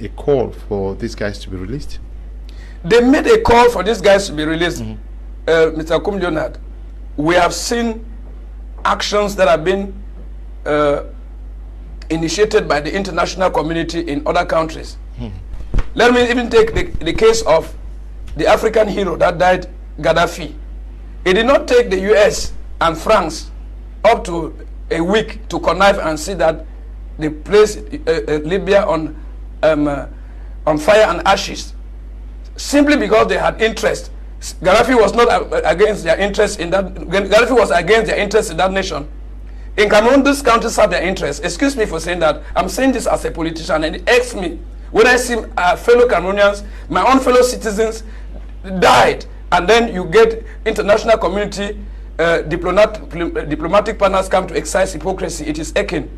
a call for these guys to be released? They made a call for these guys to be released. Mr. Leonard, we have seen actions that have been initiated by the international community in other countries. Let me even take the case of the African hero that died, Gaddafi. It did not take the US and France up to a week to connive and see that they placed Libya on fire and ashes, simply because they had interest. Gaddafi was not against their interest in that. Gaddafi was against their interest in that nation. In Cameroon, these countries have their interest. Excuse me for saying that. I'm saying this as a politician, and it irks me when I see fellow Cameroonians, my own fellow citizens, died, and then you get international community, diplomatic partners come to exercise hypocrisy. It is Ekane.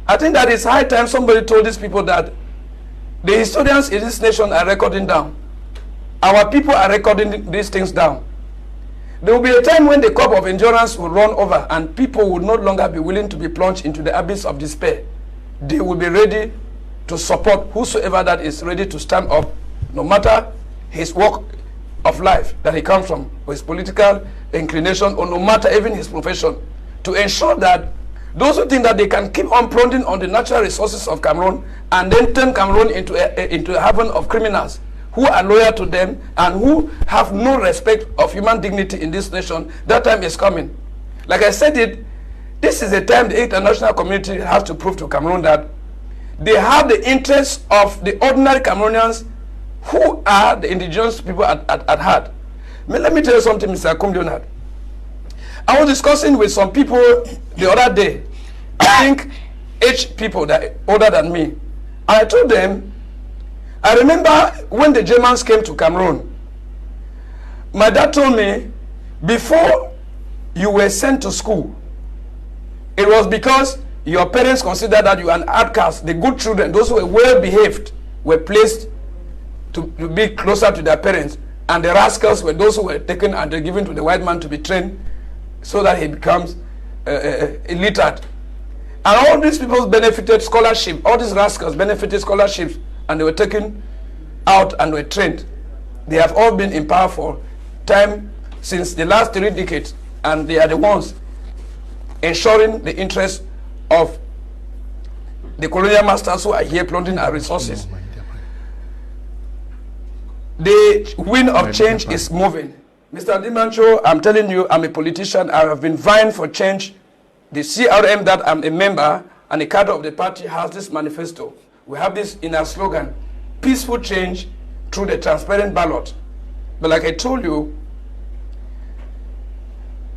I think that it's high time somebody told these people that the historians in this nation are recording down. Our people are recording these things down. There will be a time when the cup of endurance will run over and people will no longer be willing to be plunged into the abyss of despair. They will be ready to support whosoever that is ready to stand up, no matter his walk of life that he comes from, or his political inclination, or no matter even his profession, to ensure that those who think that they can keep on plundering on the natural resources of Cameroon and then turn Cameroon into a haven of criminals who are loyal to them and who have no respect of human dignity in this nation, that time is coming. Like I said this is a time the international community has to prove to Cameroon that they have the interests of the ordinary Cameroonians who are the indigenous people at heart. Let me tell you something, Mr. Leonard. I was discussing with some people the other day, I think age people that are older than me, and I told them, I remember when the Germans came to Cameroon, my dad told me, before you were sent to school, it was because your parents considered that you were an outcast. The good children, those who were well behaved, were placed to be closer to their parents, and the rascals were those who were taken and given to the white man to be trained so that he becomes illiterate. And all these people benefited scholarship. All these rascals benefited scholarships, and they were taken out and were trained. They have all been in power for time since the last 3 decades, and they are the ones ensuring the interests of the colonial masters who are here plundering our resources. The wind of change is moving. Mr. Dimancho, I'm telling you, I'm a politician. I have been vying for change. The CRM that I'm a member and a cadre of the party has this manifesto. We have this in our slogan, peaceful change through the transparent ballot. But like I told you,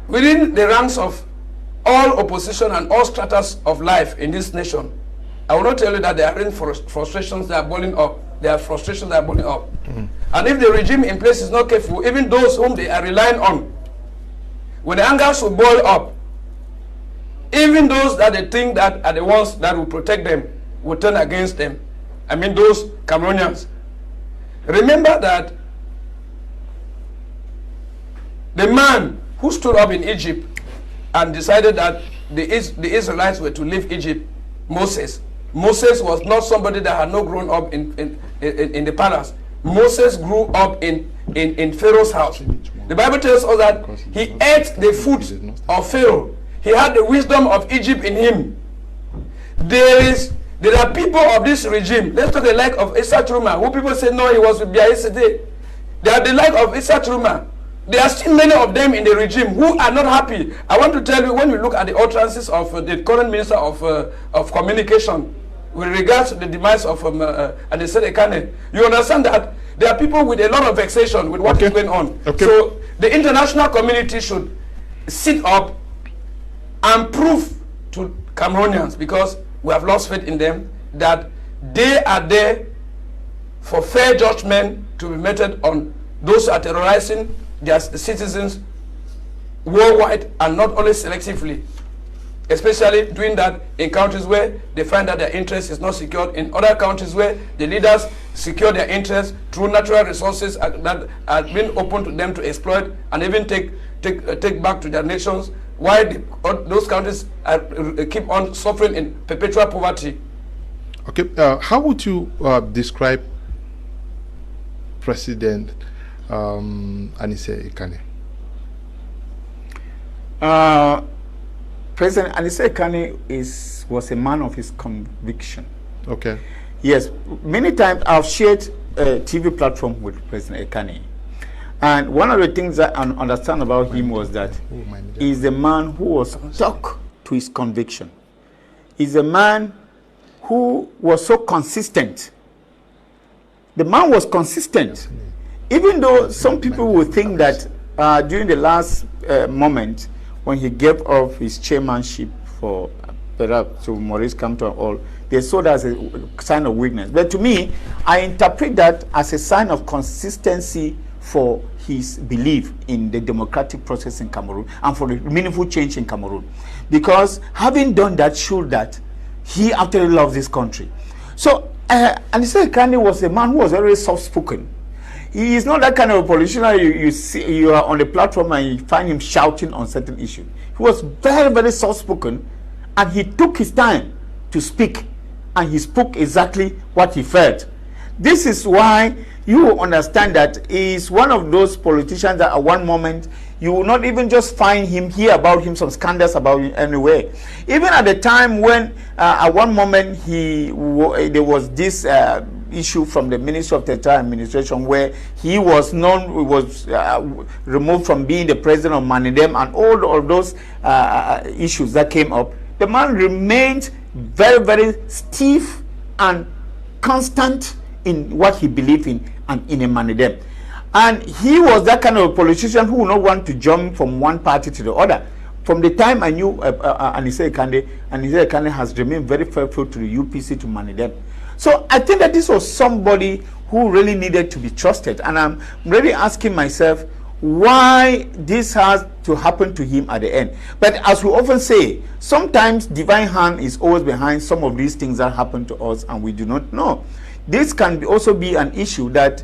within the ranks of all opposition and all stratas of life in this nation, I will not tell you that there are frustrations that are boiling up. There are frustrations that are boiling up. And if the regime in place is not careful, even those whom they are relying on, when the anger will boil up, even those that they think that are the ones that will protect them will turn against them. I mean those Cameroonians. Remember that the man who stood up in Egypt and decided that the Israelites were to leave Egypt, Moses was not somebody that had not grown up in the palace. Moses grew up in Pharaoh's house. The Bible tells us that he ate the food of Pharaoh. He had the wisdom of Egypt in him. There are people of this regime. Let's talk the like of Issa Truma, who people say no, he was with Bia yesterday. They are the like of Issa Truma. There are still many of them in the regime who are not happy. I want to tell you, when you look at the utterances of the current Minister of Communication with regards to the demise of Anicent Ekane, you understand that there are people with a lot of vexation with what is going on. So the international community should sit up and prove to Cameroonians, because we have lost faith in them, that they are there for fair judgment to be meted on those who are terrorizing their citizens worldwide, and not only selectively, especially doing that in countries where they find that their interest is not secured, in other countries where the leaders secure their interests through natural resources that are being open to them to exploit and even take back to their nations, while those countries keep on suffering in perpetual poverty. Okay, how would you describe President Anicent Ekane? President Anicent Ekane was a man of his conviction. Okay. Yes, many times I've shared a TV platform with President Ekane. And one of the things that I understand about him was that he's a man who was stuck to his conviction. He's a man who was so consistent. The man was consistent. Even though some people will think that during the last moment when he gave up his chairmanship for perhaps to Maurice Kamto and all, they saw that as a sign of weakness. But to me, I interpret that as a sign of consistency for his belief in the democratic process in Cameroon and for the meaningful change in Cameroon. Because having done that showed that he actually loves this country. So Anicent Ekane was a man who was very soft-spoken. He is not that kind of a politician you are on the platform and you find him shouting on certain issues. He was very, very soft-spoken, and he took his time to speak, and he spoke exactly what he felt. This is why you will understand that he is one of those politicians that at one moment you will not even just find him, hear about him, some scandals about him anywhere. Even at the time when at one moment there was this issue from the Ministry of Territorial Administration where he was removed from being the president of Manidem, and all of those issues that came up. The man remained very, very stiff and constant in what he believed in and in a Manidem. And he was that kind of a politician who would not want to jump from one party to the other. From the time I knew Anicent Ekane has remained very faithful to the UPC, to Manidem. So I think that this was somebody who really needed to be trusted. And I'm really asking myself why this has to happen to him at the end. But as we often say, sometimes divine hand is always behind some of these things that happen to us and we do not know. This can also be an issue that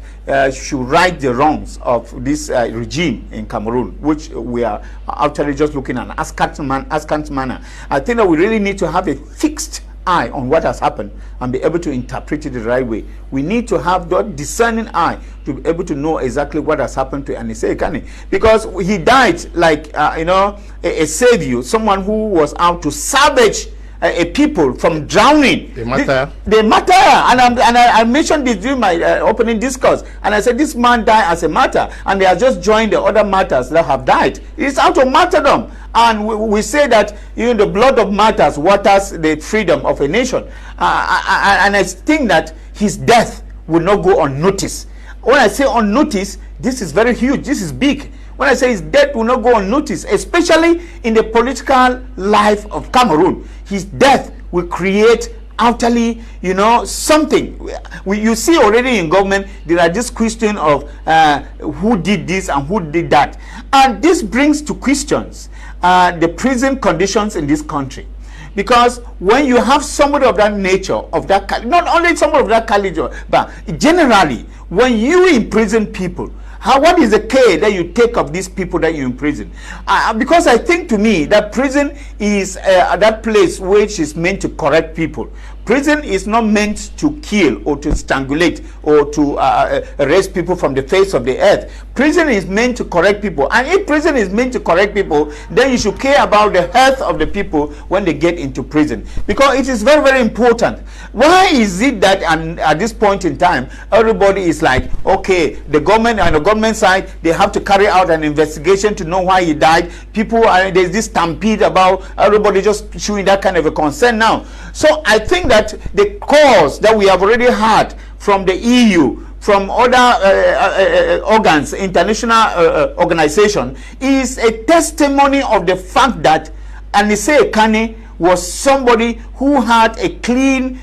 should right the wrongs of this regime in Cameroon, which we are actually just looking at askance manner. I think that we really need to have a fixed eye on what has happened and be able to interpret it the right way. We need to have that discerning eye to be able to know exactly what has happened to Anicent Ekane, because he died like a savior, someone who was out to salvage a people from drowning. They matter. They matter. And I mentioned this during my opening discourse. And I said this man died as a martyr. And they have just joined the other martyrs that have died. It's out of martyrdom. And we say that the blood of martyrs waters the freedom of a nation. And I think that his death will not go unnoticed. When I say unnoticed, this is very huge. This is big. When I say his death will not go unnoticed, especially in the political life of Cameroon, his death will create utterly, something. You see already in government, there are this question of who did this and who did that. And this brings to questions the prison conditions in this country. Because when you have somebody of that nature, not only somebody of that caliber, but generally, when you imprison people, what is the care that you take of these people that you imprison? Because I think to me that prison is that place which is meant to correct people. Prison is not meant to kill or to strangulate or to erase people from the face of the earth. Prison is meant to correct people. And if prison is meant to correct people, then you should care about the health of the people when they get into prison. Because it is very, very important. Why is it that at this point in time, everybody is like, okay, the government and the government side, they have to carry out an investigation to know why he died. People, there's this stampede about everybody just showing that kind of a concern now. So I think that the cause that we have already had from the EU, from other organs, international organization, is a testimony of the fact that Anicent Ekane was somebody who had a clean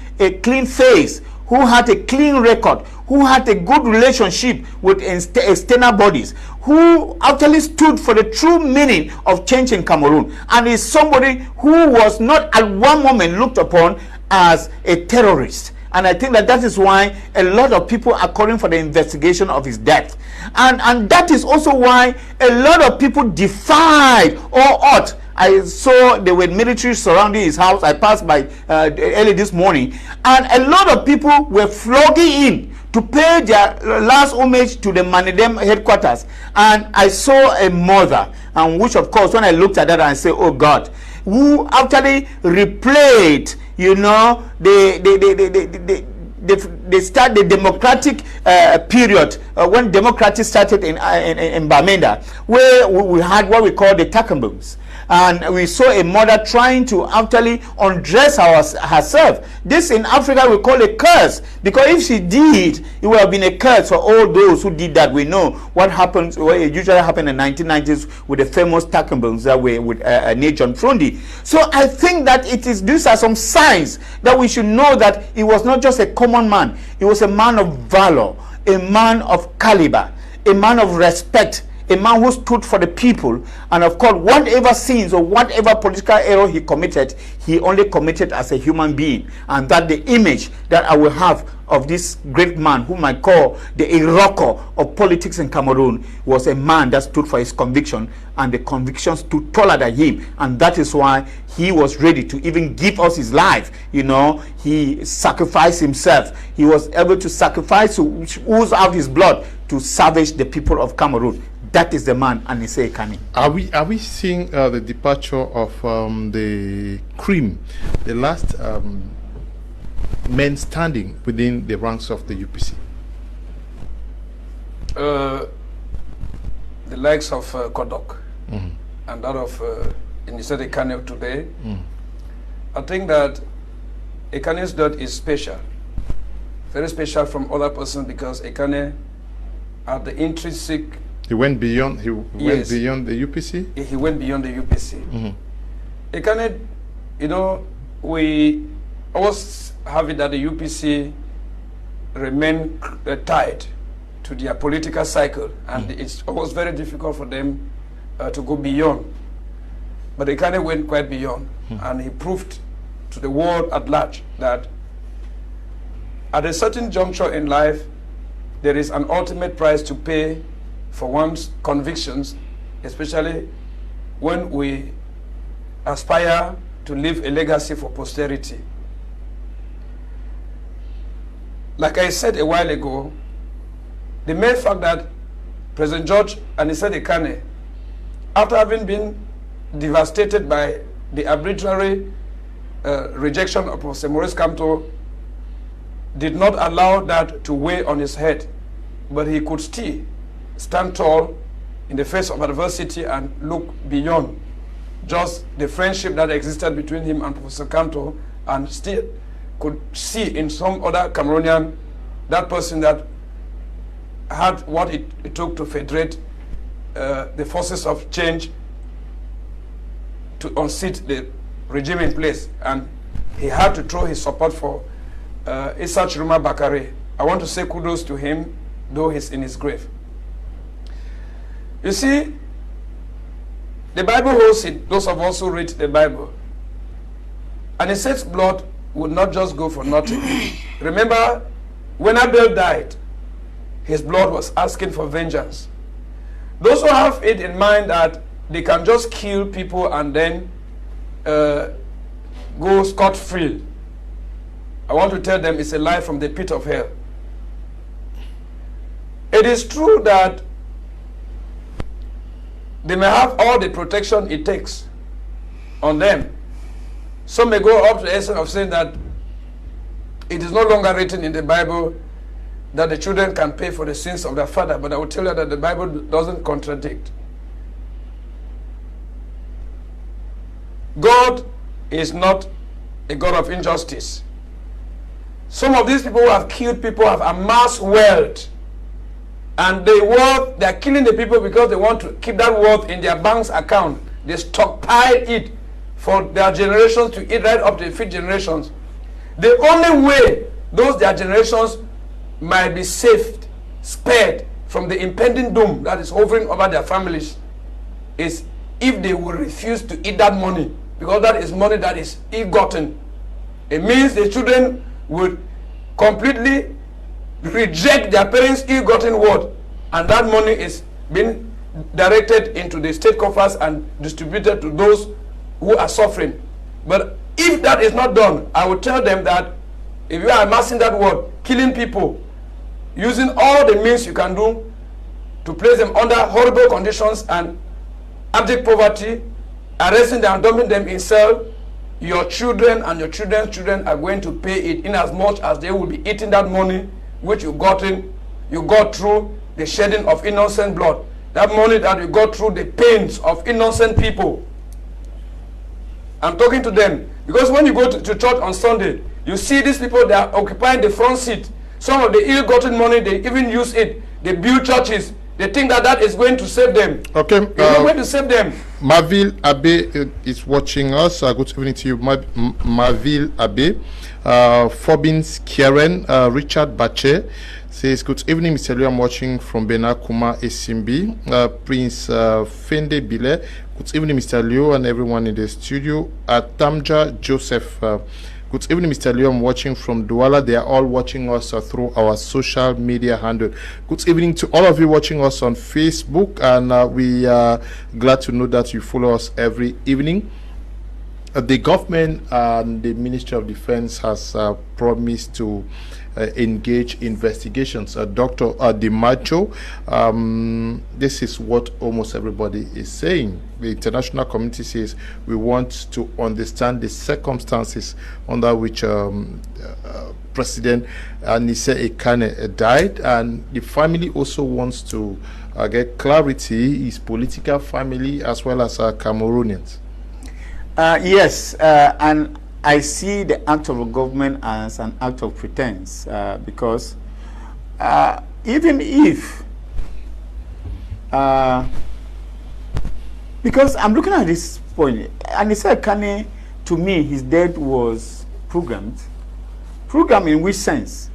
face, who had a clean record, who had a good relationship with external bodies, who actually stood for the true meaning of change in Cameroon, and is somebody who was not at one moment looked upon as a terrorist. And I think that is why a lot of people are calling for the investigation of his death. And that is also why a lot of people defied or ought I saw there were military surrounding his house. I passed by early this morning, and a lot of people were flocking in to pay their last homage to the Manidem headquarters. And I saw a mother, and which of course when I looked at that I said, oh God, who actually replayed, you know, they start the democratic period when democracy started in Bamenda, where we had what we call the Takambums. And we saw a mother trying to actually undress herself. This in Africa we call a curse, because if she did, it would have been a curse for all those who did that. We know what happens, what usually happened in the 1990s with the famous Takambums that were with John Frundi. So I think that these are some signs that we should know that he was not just a common man. He was a man of valor, a man of caliber, a man of respect, a man who stood for the people. And of course, whatever sins or whatever political error he committed, he only committed as a human being. And that the image that I will have of this great man, whom I call the Iroko of politics in Cameroon, was a man that stood for his conviction, and the conviction stood taller than him. And that is why he was ready to even give us his life. You know, he sacrificed himself. He was able to sacrifice, to ooze out his blood to salvage the people of Cameroon. That is the man, Anicent Ekane. Are we seeing the departure of the cream, the last men standing within the ranks of the UPC? The likes of Kodok and that of Anicent Ekane today, I think that Ekane's death is special, very special from other persons, because Ekane are the intrinsic. He went beyond. He went beyond the UPC. He went beyond the UPC. Ekane, you know, we always have it that the UPC remain tied to their political cycle, and it's always very difficult for them to go beyond. But Ekane went quite beyond, and he proved to the world at large that at a certain juncture in life, there is an ultimate price to pay for one's convictions, especially when we aspire to leave a legacy for posterity. Like I said a while ago, the mere fact that President George Anicent Ekane, after having been devastated by the arbitrary rejection of Professor Maurice Kamto, did not allow that to weigh on his head, but he could still stand tall in the face of adversity and look beyond just the friendship that existed between him and Professor Kamto, and still could see in some other Cameroonian that person that had what it took to federate the forces of change to unseat the regime in place. And he had to throw his support for Issa Chiruma Bakare. I want to say kudos to him, though he's in his grave. You see, the Bible holds it, those of us who read the Bible. Anicent's blood would not just go for nothing. Remember, when Abel died, his blood was asking for vengeance. Those who have it in mind that they can just kill people and then go scot-free, I want to tell them it's a lie from the pit of hell. It is true that they may have all the protection it takes on them. Some may go up to the essence of saying that it is no longer written in the Bible that the children can pay for the sins of their father, but I will tell you that the Bible doesn't contradict. God is not a God of injustice. Some of these people who have killed people have amassed wealth, and the wealth, they are killing the people because they want to keep that wealth in their bank's account. They stockpile it for their generations to eat right up to the fifth generations. The only way their generations might be saved, spared from the impending doom that is hovering over their families, is if they will refuse to eat that money, because that is money that is ill-gotten. It means the children would completely reject their parents' ill-gotten wealth, and that money is being directed into the state coffers and distributed to those who are suffering. But if that is not done, I will tell them that if you are amassing that word, killing people, using all the means you can do to place them under horrible conditions and abject poverty, arresting them and dumping them in cell, your children and your children's children are going to pay it, in as much as they will be eating that money which you got through the shedding of innocent blood. That money that you got through the pains of innocent people. I'm talking to them because when you go to church on Sunday, you see these people that are occupying the front seat. Some of the ill-gotten money, they even use it. They build churches. They think that that is going to save them. Okay. It's not going to save them. Marville Abe is watching us. Good evening to you, Marville Abe. Forbins Kieran, Richard Bache says, good evening, Mr. Liu. I'm watching from Benakuma, Esimbi. Prince Fende Bile. Good evening, Mr. Liu, and everyone in the studio. Tamja Joseph. Good evening, Mr. Liu. I'm watching from Douala. They are all watching us through our social media handle. Good evening to all of you watching us on Facebook, and we are glad to know that you follow us every evening. The government and the Ministry of Defense has promised to engage investigations. Dr. DiMaggio, this is what almost everybody is saying. The international community says we want to understand the circumstances under which President Anicent Ekane died, and the family also wants to get clarity, his political family as well as Cameroonians. Yes, and I see the act of the government as an act of pretense, because even if, because I'm looking at this point, and he said, Kane, to me, his death was programmed. Programmed in which sense?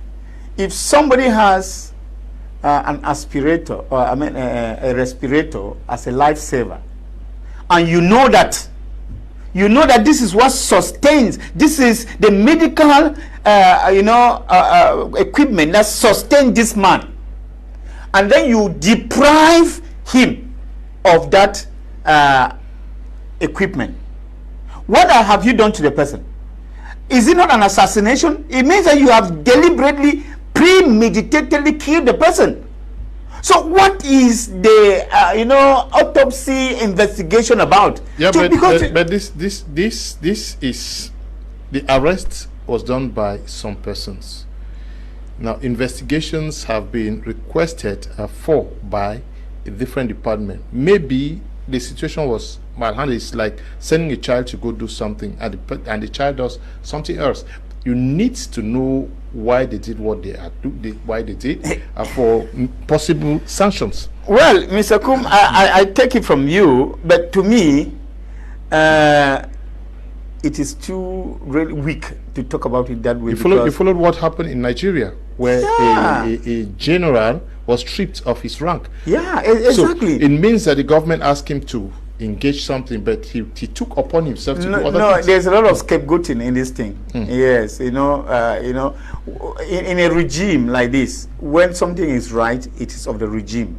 If somebody has an aspirator, or a respirator as a lifesaver, and you know that this is what sustains, this is the medical equipment that sustains this man, and then you deprive him of that equipment, what have you done to the person? Is it not an assassination? It means that you have deliberately, premeditatedly killed the person. So what is the autopsy investigation about? Yeah, but this is, the arrest was done by some persons. Now investigations have been requested for by a different department. Maybe the situation was malhandled. It's like sending a child to go do something, and the child does something else. You need to know why they did what they are why they did, for possible sanctions. Well, Mr. Kum, I take it from you, but to me, it is too really weak to talk about it that way. You followed what happened in Nigeria, where a general was stripped of his rank. Yeah, exactly. So it means that the government asked him to engage something, but he took upon himself to do other things. There's a lot of scapegoating in this thing. Yes, in a regime like this, when something is right, it is of the regime,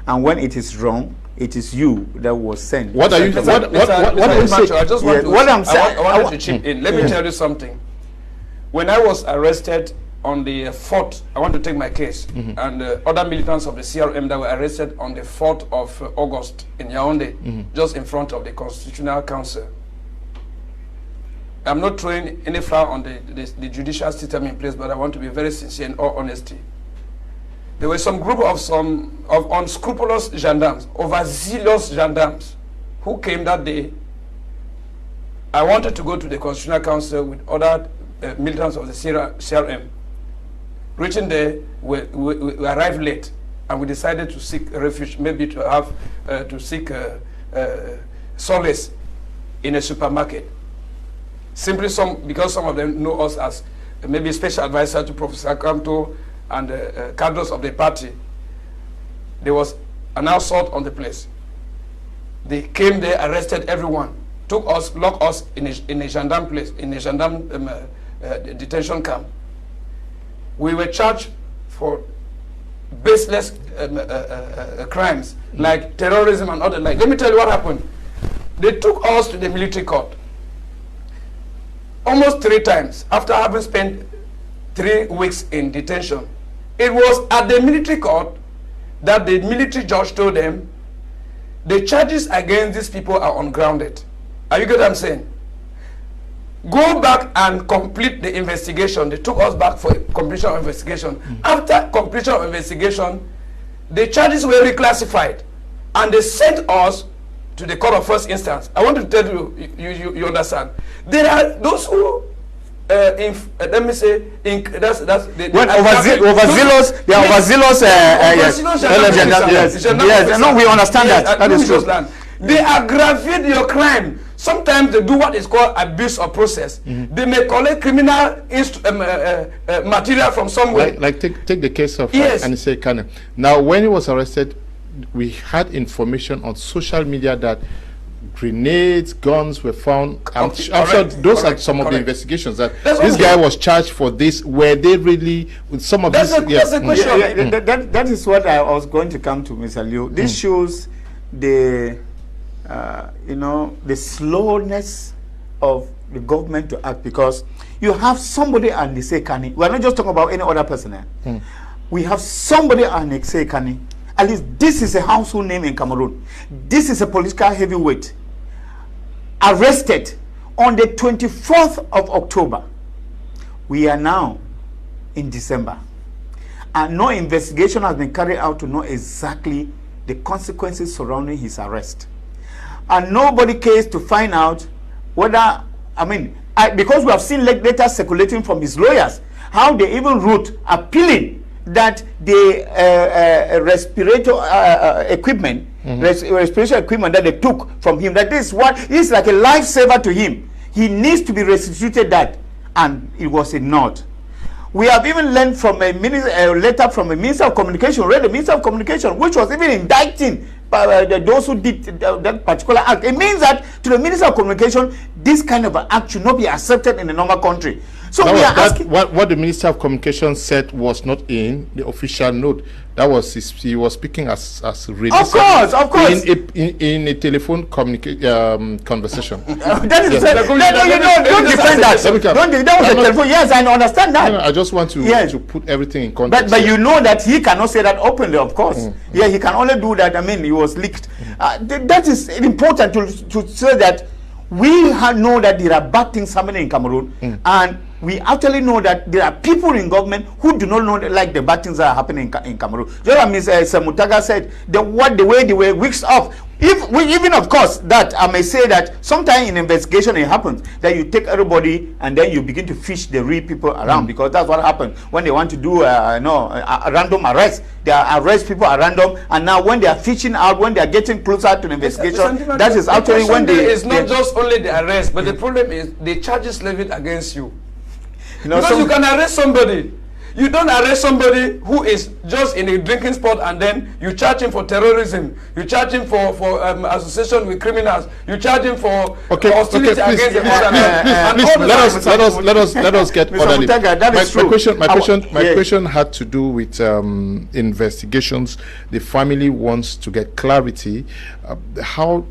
and when it is wrong, it is you that was sent. What are you? What are you saying? I just want to. What I'm saying. I wanted to chip in. Let me tell you something. When I was arrested on the 4th, I want to take my case, and other militants of the CRM that were arrested on the 4th of August in Yaoundé, just in front of the Constitutional Council. I'm not throwing any flour on the judicial system in place, but I want to be very sincere in all honesty. There were some group of unscrupulous gendarmes, overzealous gendarmes, who came that day. I wanted to go to the Constitutional Council with other militants of the CRM. Reaching there, we arrived late, and we decided to seek refuge, maybe to have seek solace in a supermarket. Simply because some of them know us as maybe special advisor to Professor Kanto and cadres of the party. There was an assault on the place. They came there, arrested everyone, took us, locked us in a gendarme place, in a gendarme detention camp. We were charged for baseless crimes like terrorism and other like. Let me tell you what happened. They took us to the military court almost 3 times after having spent 3 weeks in detention. It was at the military court that the military judge told them the charges against these people are ungrounded. Are you get what I'm saying? Go back and complete the investigation. They took us back for completion of investigation. After completion of investigation, the charges were reclassified and they sent us to the court of first instance. I want to tell you, you understand. There are those who, let me say, that's the overzealous. They are overzealous. Yes, no, we understand that. That is true. They aggravate your crime. Sometimes they do what is called abuse of process. They may collect criminal material from somewhere. Like take the case of Anicent Ekane. Now, when he was arrested, we had information on social media that grenades, guns were found. I'm sure those are some of the investigations that this guy was charged for. This were they really with some of this? That's the question. That is what I was going to come to, Mr. Liu. This shows the the slowness of the government to act, because you have somebody Anicent Ekane. We are not just talking about any other person. We have somebody Anicent Ekane. At least this is a household name in Cameroon. This is a political heavyweight. Arrested on the 24th of October. We are now in December. And no investigation has been carried out to know exactly the consequences surrounding his arrest. And nobody cares to find out whether, because we have seen letters circulating from his lawyers, how they even wrote appealing that the respirator equipment, respiration equipment that they took from him, that this is like a lifesaver to him. He needs to be restituted that, and it was ignored. We have even learned from a letter from a Minister of Communication, the Minister of Communication, which was even indicting those who did that particular act. It means that to the Minister of Communication, this kind of an act should not be accepted in a normal country. So we are asking, what the Minister of Communication said was not in the official note. That was he was speaking as really. Of course. In a telephone conversation. That is don't defend that. That was a telephone. Yes, I understand that. No, I just want to put everything in context. But you know that he cannot say that openly, of course. Yeah, he can only do that. He was leaked. That is important to say that we know that there are bad things happening in Cameroon, and we actually know that there are people in government who do not know like the bad things that are happening in Cameroon. Just as Mutaga said, the way they were weeks off. Even of course that I may say that sometimes in investigation it happens that you take everybody and then you begin to fish the real people around, because that's what happened when they want to do a random arrest. They arrest people at random, and now when they are fishing out, when they are getting closer to the investigation, that is actually when it's not just only the arrest, but the problem is the charges levied against you. Because you can arrest somebody. You don't arrest somebody who is just in a drinking spot and then you charge him for terrorism. You charge him for association with criminals. You charge him for hostility against the other. Let us get orderly. My question had to do with investigations. The family wants to get clarity. How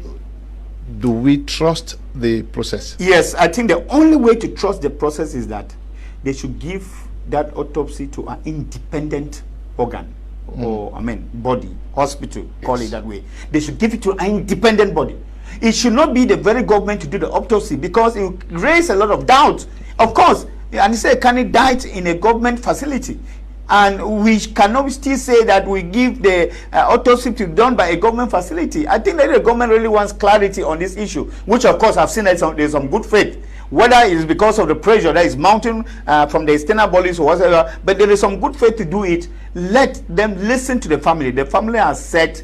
do we trust the process? Yes, I think the only way to trust the process is that they should give that autopsy to an independent organ or body, hospital, call it that way. They should give it to an independent body. It should not be the very government to do the autopsy, because it will raise a lot of doubt. Of course, Anicent Ekane died in a government facility, and we cannot still say that we give the autopsy to be done by a government facility. I think that the government really wants clarity on this issue, which of course I've seen that there's some good faith. Whether it is because of the pressure that is mounting from the external bodies or whatever, but there is some good faith to do it. Let them listen to the family. The family has said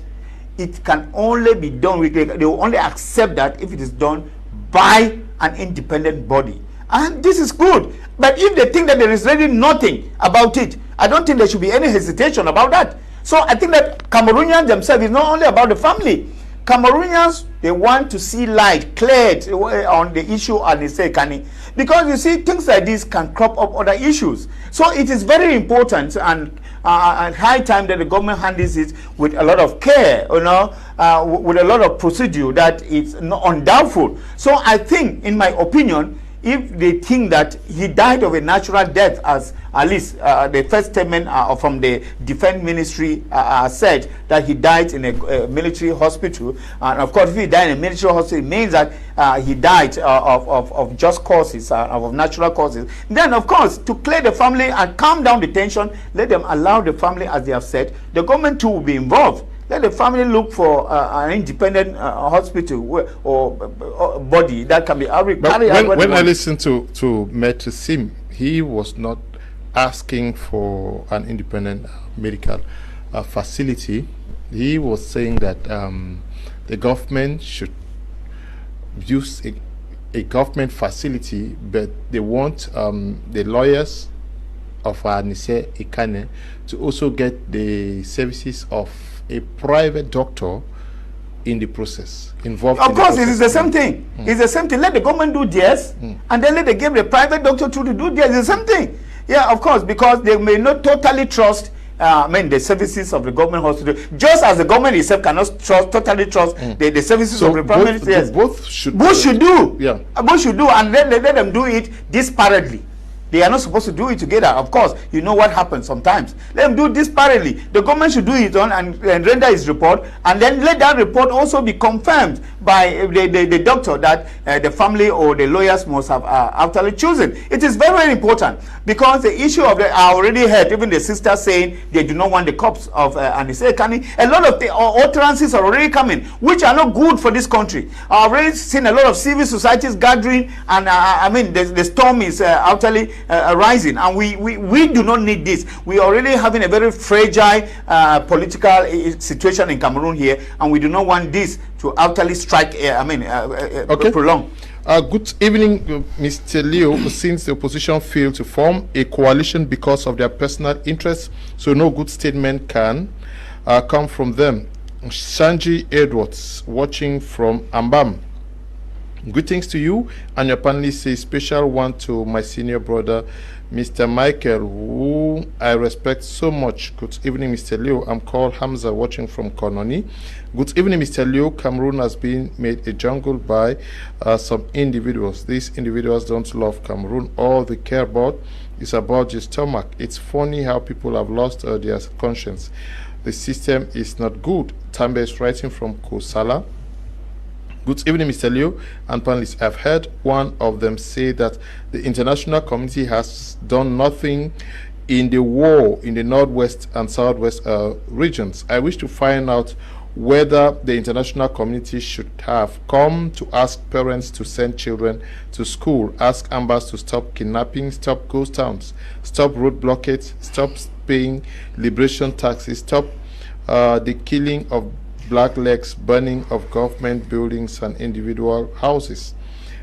it can only be done with, they will only accept that if it is done by an independent body. And this is good. But if they think that there is really nothing about it, I don't think there should be any hesitation about that. So I think that Cameroonians themselves, is not only about the family. Cameroonians, they want to see light cleared on the issue of Anicent Ekane, because you see things like this can crop up other issues. So it is very important, and and high time that the government handles it with a lot of care, with a lot of procedure that is not undoubtful. So I think, in my opinion, if they think that he died of a natural death, as at least the first statement from the defense ministry said that he died in a military hospital, and of course if he died in a military hospital, it means that he died of just causes, of natural causes, then of course to clear the family and calm down the tension, let them allow the family, as they have said, the government too will be involved. Let the family look for an independent hospital or body that can be carried out. When I listened to Maitre Sim, he was not asking for an independent medical facility. He was saying that the government should use a government facility, but they want the lawyers of Anicent Ekane to also get the services of a private doctor in the process, involved. Of course, it is the same thing. It's the same thing. Let the government do theirs, and then let them give the private doctor to do theirs. It's the same thing. Yeah, of course, because they may not totally trust the services of the government hospital, just as the government itself cannot totally trust the services of the private ministry. Yes. Both should do. Yeah. Both should do, and let them do it disparately. They are not supposed to do it together. Of course, you know what happens sometimes. Let them do this parallelly. The government should do it on and render its report, and then let that report also be confirmed by the doctor that the family or the lawyers must have actually chosen. It is very, very important, because the issue of I already heard even the sister saying they do not want the corpse of Anicent Ekane. A lot of the utterances are already coming, which are not good for this country. I've already seen a lot of civil societies gathering, and the storm is actually rising, and we do not need this. We are already having a very fragile political situation in Cameroon here, and we do not want this to actually strike prolong. Good evening, Mr. Leo. Since the opposition failed to form a coalition because of their personal interests, so no good statement can come from them. Shanji Edwards, watching from Ambam. Greetings to you and your panelists. A special one to my senior brother, Mr. Michael, who I respect so much. Good evening, Mr. Leo. I'm called Hamza, watching from Kononi. Good evening, Mr. Leo. Cameroon has been made a jungle by some individuals. These individuals don't love Cameroon. All they care about is about your stomach. It's funny how people have lost their conscience. The system is not good. Tambe is writing from Kosala. Good evening, Mr. Leo and panelists. I've heard one of them say that the international community has done nothing in the war in the northwest and southwest regions. I wish to find out whether the international community should have come to ask parents to send children to school, ask ambas to stop kidnapping, stop ghost towns, stop road blockades, stop paying liberation taxes, stop the killing of black legs, burning of government buildings and individual houses.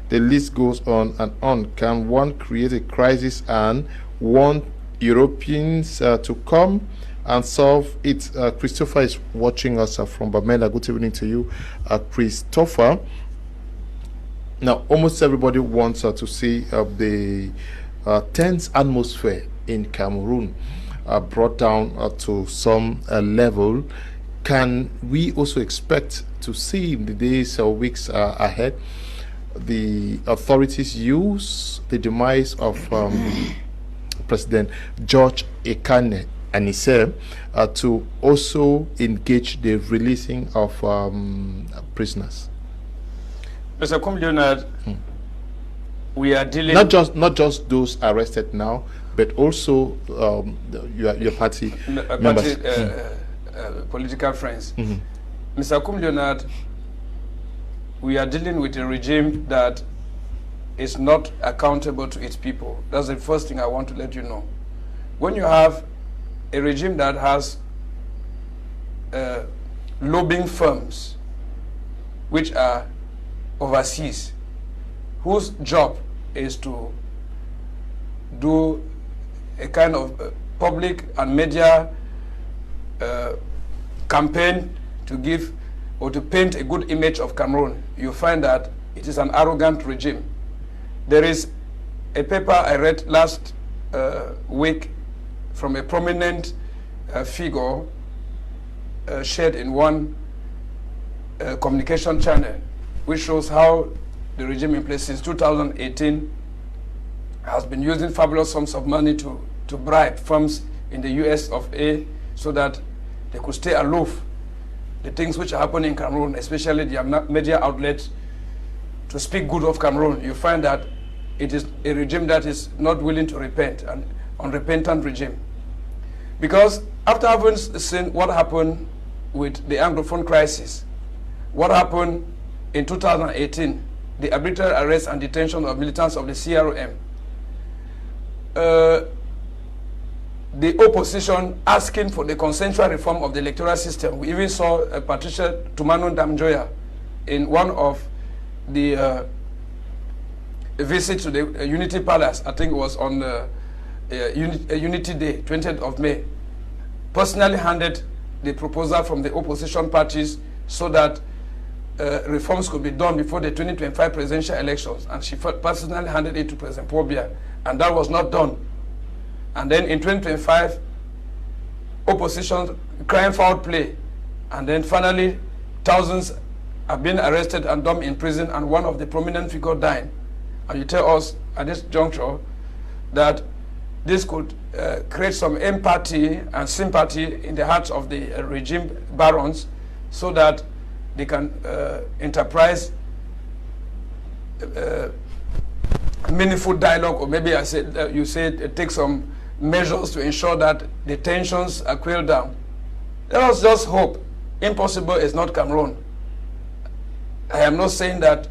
The list goes on and on. Can one create a crisis and want Europeans to come and solve it? Christopher is watching us from Bamenda. Good evening to you, Christopher. Now, almost everybody wants to see the tense atmosphere in Cameroon brought down to some level. Can we also expect to see in the days or weeks ahead the authorities use the demise of President George Ekane Anicent to also engage the releasing of prisoners? Mr. Leonard, we are dealing not just those arrested now, but also your party members. Political friends. Mr. Leonard, we are dealing with a regime that is not accountable to its people. That's the first thing I want to let you know. When you have a regime that has lobbying firms which are overseas, whose job is to do a kind of public and media campaign to give or to paint a good image of Cameroon, you find that it is an arrogant regime. There is a paper I read last week from a prominent figure shared in one communication channel, which shows how the regime in place since 2018 has been using fabulous sums of money to bribe firms in the US of A so that they could stay aloof. The things which are happening in Cameroon, especially the media outlets, to speak good of Cameroon, you find that it is a regime that is not willing to repent, an unrepentant regime. Because after having seen what happened with the Anglophone crisis, what happened in 2018, the arbitrary arrest and detention of militants of the CRM, the opposition asking for the consensual reform of the electoral system. We even saw Patricia Tumanu Damjoya in one of the visits to the Unity Palace, I think it was on Unity Day, 20th of May, personally handed the proposal from the opposition parties so that reforms could be done before the 2025 presidential elections, and she personally handed it to President Paul Biya, and that was not done. And then in 2025, opposition crying foul play, and then finally thousands have been arrested and dumped in prison, and one of the prominent figures died. And you tell us at this juncture that this could create some empathy and sympathy in the hearts of the regime barons so that they can enterprise meaningful dialogue, or maybe I said you said take some measures to ensure that the tensions are quelled down. Let us just hope. Impossible is not Cameroon. I am not saying that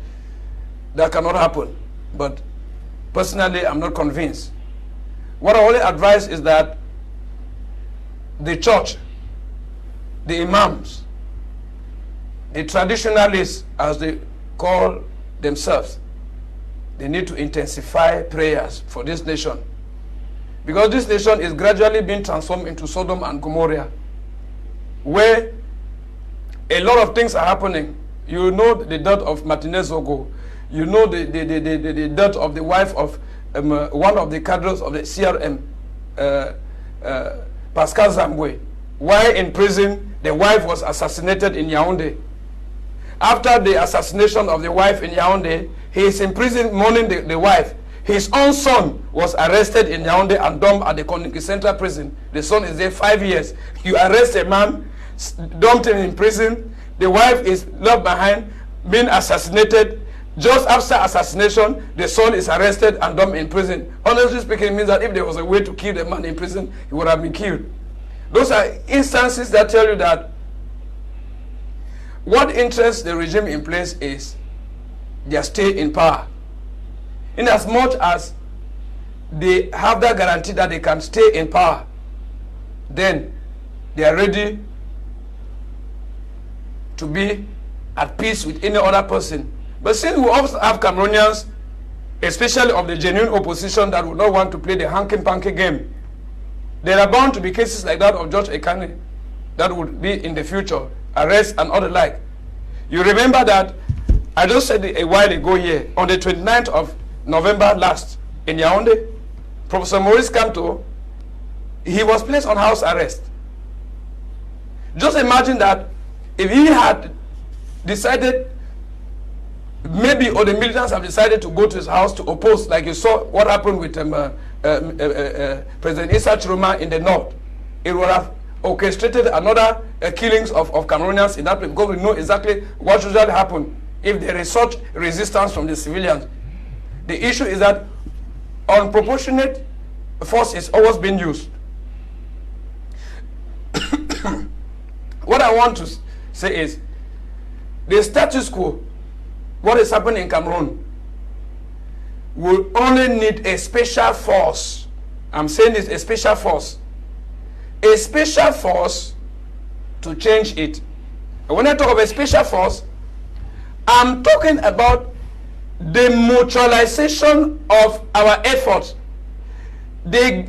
that cannot happen, but personally I'm not convinced. What I only advise is that the church, the imams, the traditionalists, as they call themselves, they need to intensify prayers for this nation. Because this nation is gradually being transformed into Sodom and Gomorrah, where a lot of things are happening. You know the death of Martinez Ogo. You know the death of the wife of one of the cadres of the CRM, Pascal Zambwe. While in prison, the wife was assassinated in Yaoundé. After the assassination of the wife in Yaoundé, he is in prison mourning the wife. His own son was arrested in Yaoundé and dumped at the Koniki Central Prison. The son is there 5 years. You arrest a man, dumped him in prison. The wife is left behind, being assassinated. Just after assassination, the son is arrested and dumped in prison. Honestly speaking, it means that if there was a way to kill the man in prison, he would have been killed. Those are instances that tell you that what interests the regime in place is their stay in power. In as much as they have that guarantee that they can stay in power, then they are ready to be at peace with any other person. But since we also have Cameroonians, especially of the genuine opposition, that would not want to play the hanky-panky game, there are bound to be cases like that of George Ekane that would be in the future, arrest and other like. You remember that I just said a while ago here, on the 29th of November last, in Yaoundé, Professor Maurice Kamto, he was placed on house arrest. Just imagine that if he had decided, maybe, or the militants have decided to go to his house to oppose, like you saw what happened with President Issa Chiroma in the north, it would have orchestrated another killings of Cameroonians in that place, because we know exactly what usually happen if there is such resistance from the civilians. The issue is that unproportionate force is always being used. What I want to say is the status quo, what is happening in Cameroon, will only need a special force. I'm saying it's a special force. A special force to change it. And when I talk of a special force, I'm talking about the mutualization of our efforts. The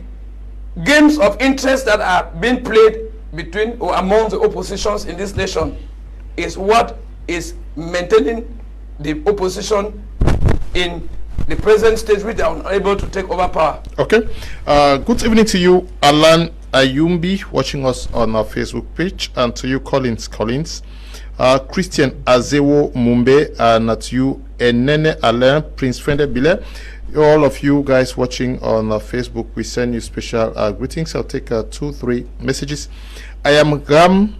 games of interest that are being played between or among the oppositions in this nation is what is maintaining the opposition in the present stage, which they are unable to take over power. Okay. Good evening to you, Alan Ayumbi watching us on our Facebook page, and to you Collins, Christian Azewo Mumbe, and to you Enene Alain, Prince Frende Bile. All of you guys watching on Facebook, we send you special greetings. I'll take 2-3 messages. I am Ram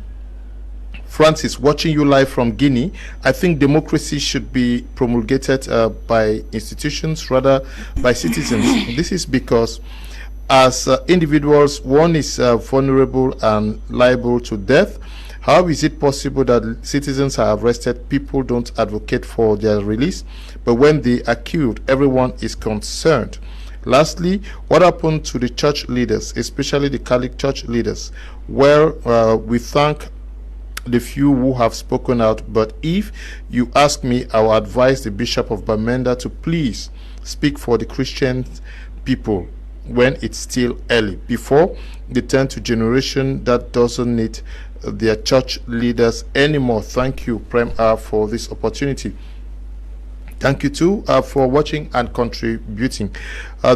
Francis watching you live from Guinea. I think democracy should be promulgated by institutions rather by citizens. This is because as individuals, one is vulnerable and liable to death. How is it possible that citizens are arrested, people don't advocate for their release, but when they are killed, everyone is concerned? Lastly, what happened to the church leaders, especially the Catholic church leaders? Well, we thank the few who have spoken out, but if you ask me, I will advise the Bishop of Bamenda to please speak for the Christian people when it's still early, before they turn to generation that doesn't need their church leaders anymore. Thank you, Prem, for this opportunity. Thank you too for watching and contributing.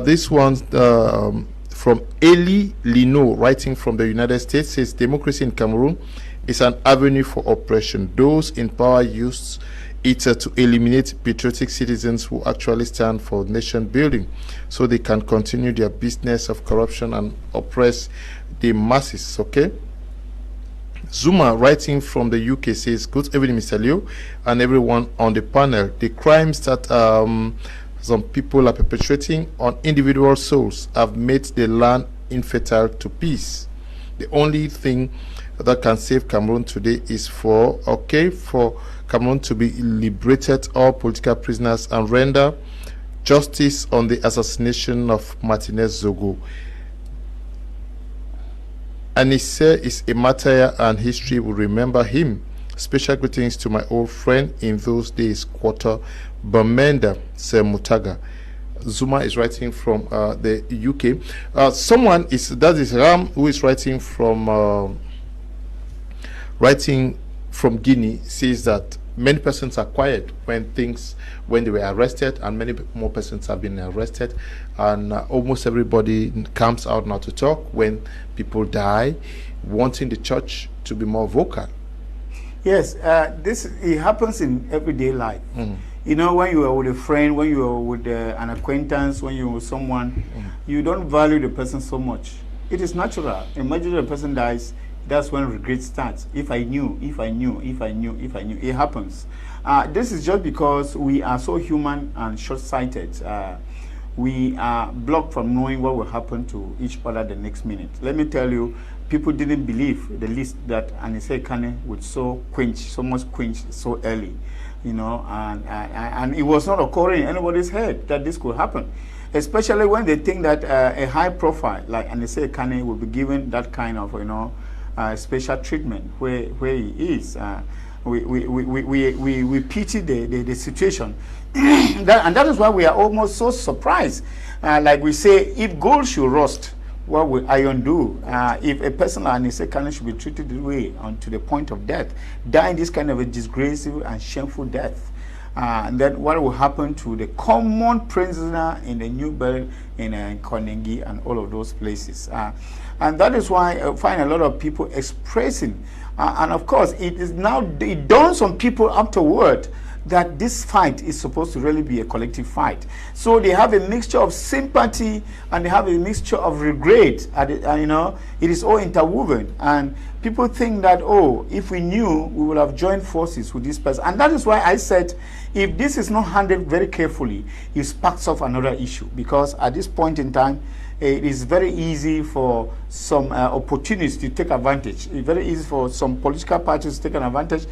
This one from Eli Lino, writing from the United States, says democracy in Cameroon is an avenue for oppression. Those in power use it to eliminate patriotic citizens who actually stand for nation building, so they can continue their business of corruption and oppress the masses. Okay. Zuma, writing from the UK, says, good evening, Mr. Leo, and everyone on the panel. The crimes that some people are perpetrating on individual souls have made the land infertile to peace. The only thing that can save Cameroon today is for Cameroon to be liberated all political prisoners and render justice on the assassination of Martinez Zogo. Anicent is a martyr and history will remember him. Special greetings to my old friend in those days, Quarter Bamenda Semutaga. Zuma is writing from the UK. Someone is, that is Ram, who is writing from Guinea, says that many persons are quiet when they were arrested, and many more persons have been arrested, and almost everybody comes out now to talk when people die, wanting the church to be more vocal. Yes, it happens in everyday life. You know, when you are with a friend, when you are with an acquaintance, when you're with someone, you don't value the person so much. It is natural. Imagine the person dies, that's when regret starts. If I knew, it happens. This is just because we are so human and short-sighted. We are blocked from knowing what will happen to each other the next minute. Let me tell you, people didn't believe the least that Anicent Ekane would so much quench so early, you know, and it was not occurring in anybody's head that this could happen, especially when they think that a high profile like Anicent Ekane will be given that kind of, you know, special treatment where he is. We pity the situation. And that is why we are almost so surprised. Like we say, if gold should rust, what will iron do? If a person like Anicent Ekane should be treated this way to the point of death, dying this kind of a disgraceful and shameful death, then what will happen to the common prisoner in the New Bell, in Konengi, and all of those places? And that is why I find a lot of people expressing, and of course, it dawns on people afterward that this fight is supposed to really be a collective fight. So they have a mixture of sympathy and they have a mixture of regret. You know, it is all interwoven. And people think that, oh, if we knew, we would have joined forces with this person. And that is why I said, if this is not handled very carefully, it sparks off another issue. Because at this point in time, it is very easy for some opportunists to take advantage. It's very easy for some political parties to take an advantage.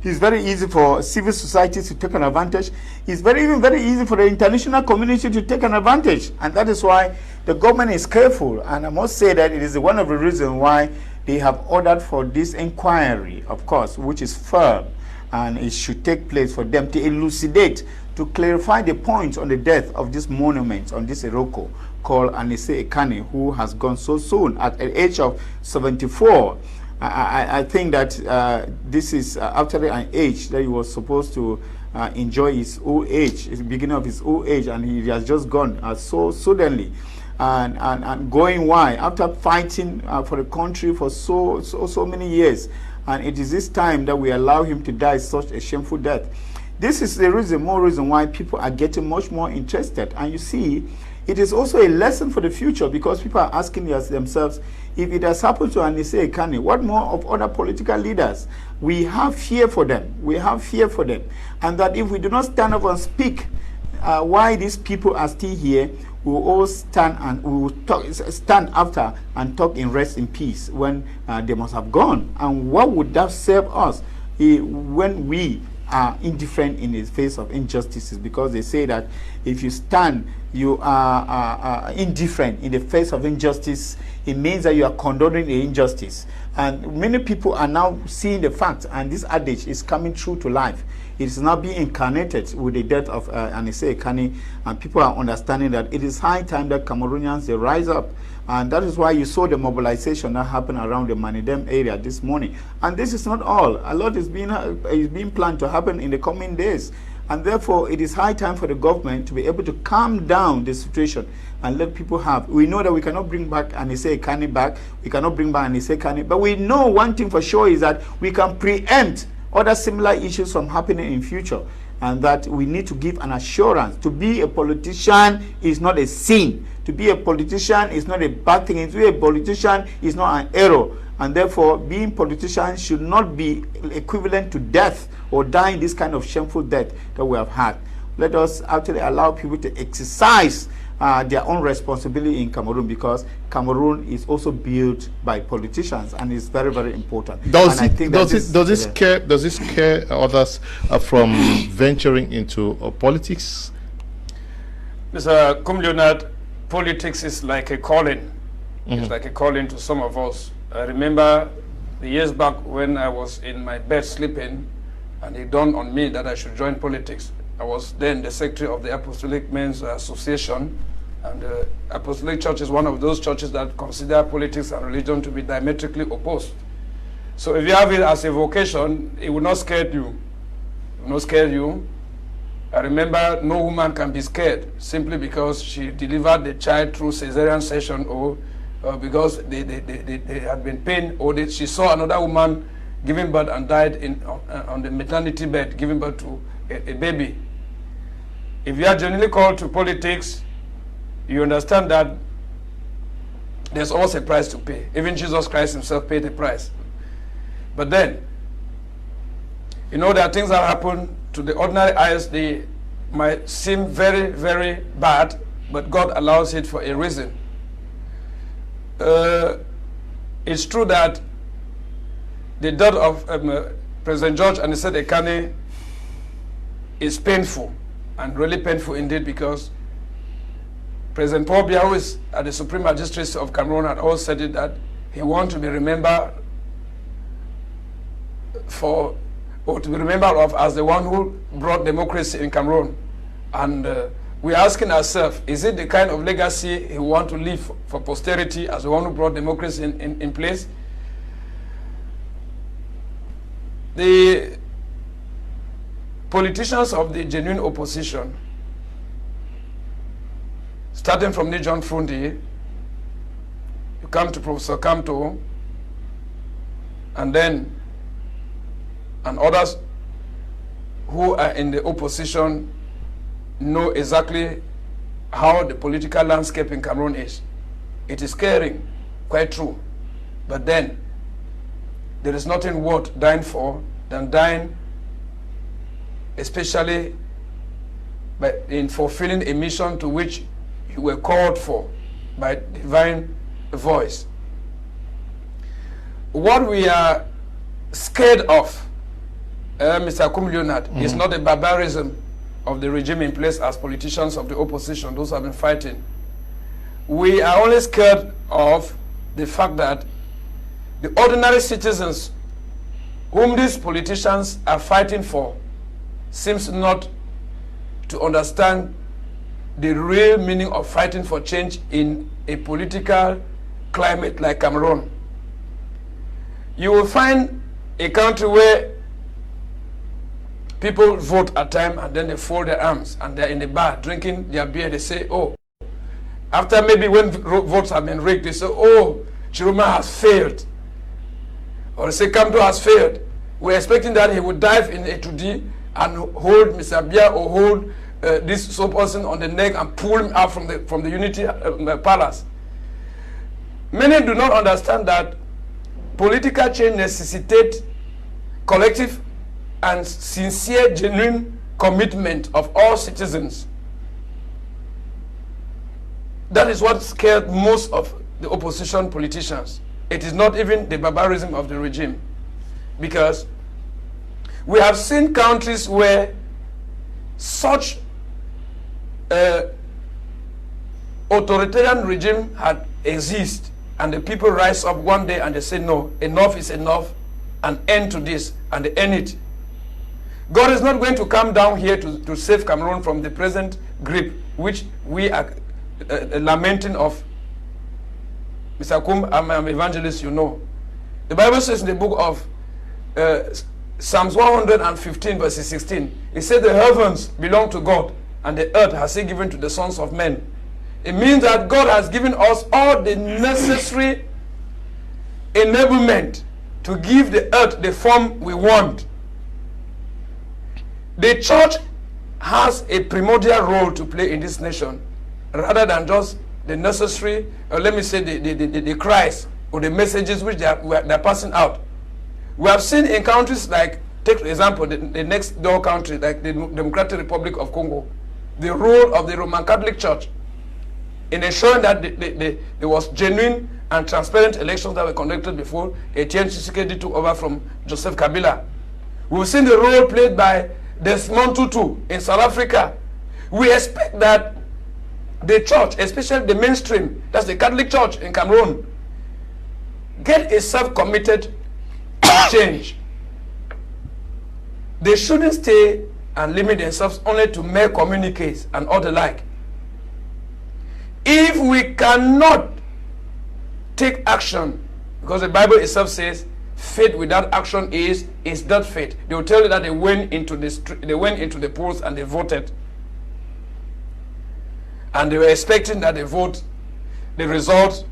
It's very easy for civil society to take an advantage. It's even very easy for the international community to take an advantage. And that is why the government is careful. And I must say that it is one of the reasons why they have ordered for this inquiry, of course, which is firm. And it should take place for them to elucidate, to clarify the points on the death of this monument, on this Iroko, called Anicent Ekane, who has gone so soon at the age of 74. I think that this is after an age that he was supposed to enjoy his old age, the beginning of his old age, and he has just gone so suddenly. and going why after fighting for the country for so many years, and it is this time that we allow him to die such a shameful death. This is the more reason why people are getting much more interested. And you see, it is also a lesson for the future, because people are asking themselves, if it has happened to Anicent Ekane, what more of other political leaders? We have fear for them. We have fear for them. And that if we do not stand up and speak why these people are still here, we will all stand and we will stand after and talk in rest in peace when they must have gone. And what would that serve us when we are indifferent in the face of injustices? Because they say that if you stand, you are indifferent in the face of injustice, it means that you are condoning the injustice. And many people are now seeing the fact, and this adage is coming true to life. It is now being incarnated with the death of Anicent Ekane, and people are understanding that it is high time that Cameroonians, they rise up. And that is why you saw the mobilization that happened around the Manidem area this morning. And this is not all. A lot is being planned to happen in the coming days. And therefore, it is high time for the government to be able to calm down the situation and let people have. We know that we cannot bring back Anicent Ekane back. We cannot bring back Anicent Ekane. But we know one thing for sure is that we can preempt other similar issues from happening in future. And that we need to give an assurance. To be a politician is not a sin. To be a politician is not a bad thing. To be a politician is not an error. And therefore, being politician should not be equivalent to death or dying this kind of shameful death that we have had. Let us actually allow people to exercise their own responsibility in Cameroon, because Cameroon is also built by politicians, and it's very, very important. Does this scare others from venturing into politics? Mr. Leonard, politics is like a calling. It's like a calling to some of us. I remember the years back when I was in my bed sleeping, and it dawned on me that I should join politics. I was then the secretary of the Apostolic Men's Association, and the Apostolic Church is one of those churches that consider politics and religion to be diametrically opposed. So if you have it as a vocation, it will not scare you. It will not scare you. I remember no woman can be scared simply because she delivered the child through cesarean section, or because they had been pain, or she saw another woman giving birth and died on the maternity bed, giving birth to a baby. If you are genuinely called to politics, you understand that there's always a price to pay. Even Jesus Christ himself paid a price. But then, you know, there are things that happen to the ordinary eyes. They might seem very, very bad, but God allows it for a reason. It's true that the death of President George Anicent Ekane is painful, and really painful indeed, because President Paul Biya, who is at the Supreme Magistracy of Cameroon, had always said it, that he wants to be remembered of as the one who brought democracy in Cameroon. And we're asking ourselves, is it the kind of legacy he wants to leave for posterity as the one who brought democracy in place? The politicians of the genuine opposition, starting from John Fundi, you come to Professor Kamto, and others who are in the opposition, know exactly how the political landscape in Cameroon is. It is scary, quite true. But then, there is nothing worth dying for than dying, especially in fulfilling a mission to which you were called for by divine voice. What we are scared of, Mr. Leonard, is not the barbarism of the regime in place as politicians of the opposition, those who have been fighting. We are only scared of the fact that the ordinary citizens whom these politicians are fighting for seems not to understand the real meaning of fighting for change in a political climate like Cameroon. You will find a country where people vote at time and then they fold their arms and they're in the bar drinking their beer. They say, oh, After maybe when votes have been rigged, they say, oh, Chiroma has failed. Or they say Kamdo has failed. We're expecting that he would dive in A2D and hold Mr. Bia or hold this so person on the neck and pull him out from the Unity Palace. Many do not understand that political change necessitates collective and sincere, genuine commitment of all citizens. That is what scared most of the opposition politicians. It is not even the barbarism of the regime. Because we have seen countries where such authoritarian regime had exist, and the people rise up one day and they say, no, enough is enough, and end to this, and they end it. God is not going to come down here to save Cameroon from the present grip, which we are lamenting of. Mr. Kum, I'm an evangelist, you know. The Bible says in the book of Psalms 115 verses 16, it says the heavens belong to God, and the earth has he given to the sons of men. It means that God has given us all the necessary enablement to give the earth the form we want. The church has a primordial role to play in this nation, rather than just the necessary, or let me say the cries or the messages which they're passing out. We have seen in countries like, take for example, the next door country, like the Democratic Republic of Congo, the role of the Roman Catholic Church in ensuring that there was genuine and transparent elections that were conducted before Etienne Tshisekedi took over from Joseph Kabila. We've seen the role played by Desmond Tutu in South Africa. We expect that the church, especially the mainstream, that's the Catholic Church in Cameroon, get itself committed to change. They shouldn't stay and limit themselves only to mere communiques and all the like. If we cannot take action, because the Bible itself says faith without action is not faith. They will tell you that they went into the polls and they voted, and they were expecting that the result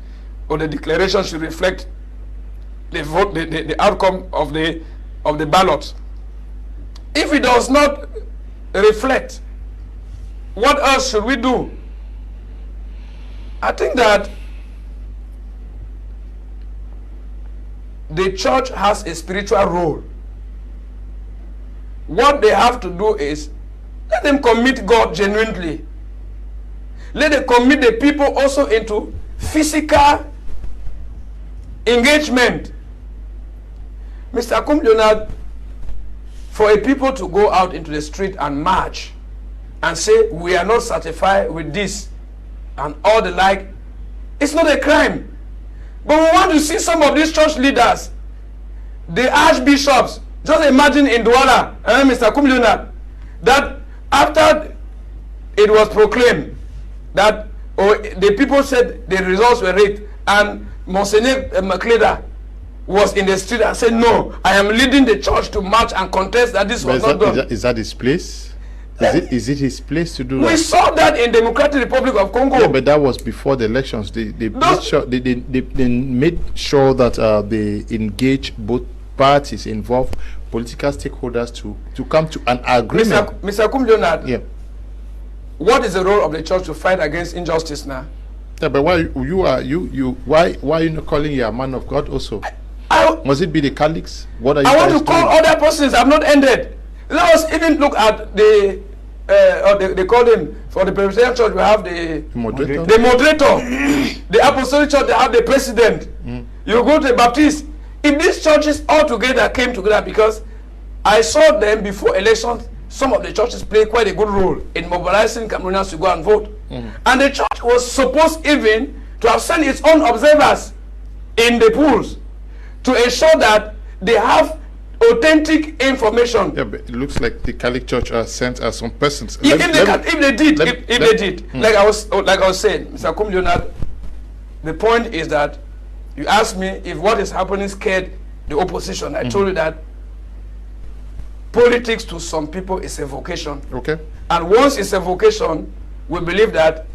or the declaration should reflect the outcome of the ballot. If it does not reflect, what else should we do? I think that the church has a spiritual role. What they have to do is let them commit God genuinely. Let them commit the people also into physical engagement. Mr. Kum Leonard, for a people to go out into the street and march and say we are not satisfied with this and all the like, it's not a crime. But we want to see some of these church leaders, the archbishops, just imagine in Douala, Mr. Kum Leonard, that after it was proclaimed that the people said the results were rigged, and Monsignor McLeod was in the street and said, no, I am leading the church to march and contest that this was not done. Is that his place? Is it his place to do that? We saw that in Democratic Republic of Congo. Yeah, but that was before the elections. They made sure that they engage both parties involved, political stakeholders to come to an agreement. Mr. Kum Leonard, yeah. What is the role of the church to fight against injustice now? Yeah, but why are you not calling you a man of God also? Must it be the Catholics? What are you? I want to call other persons. I've not ended. Let us even look at they call them, for the Presbyterian Church we have the moderator, the Apostolic Church they have the president. You go to the Baptist. If these churches all together came together, because I saw them before elections, some of the churches play quite a good role in mobilizing Cameroonians to go and vote. And the church was supposed even to have sent its own observers in the polls to ensure that they have authentic information. Yeah, but it looks like the Catholic Church sent some persons. If they did, like I was saying, Mr. Kum Leonard, the point is that you asked me if what is happening scared the opposition. I told you that politics to some people is a vocation. Okay. And once it's a vocation, we believe that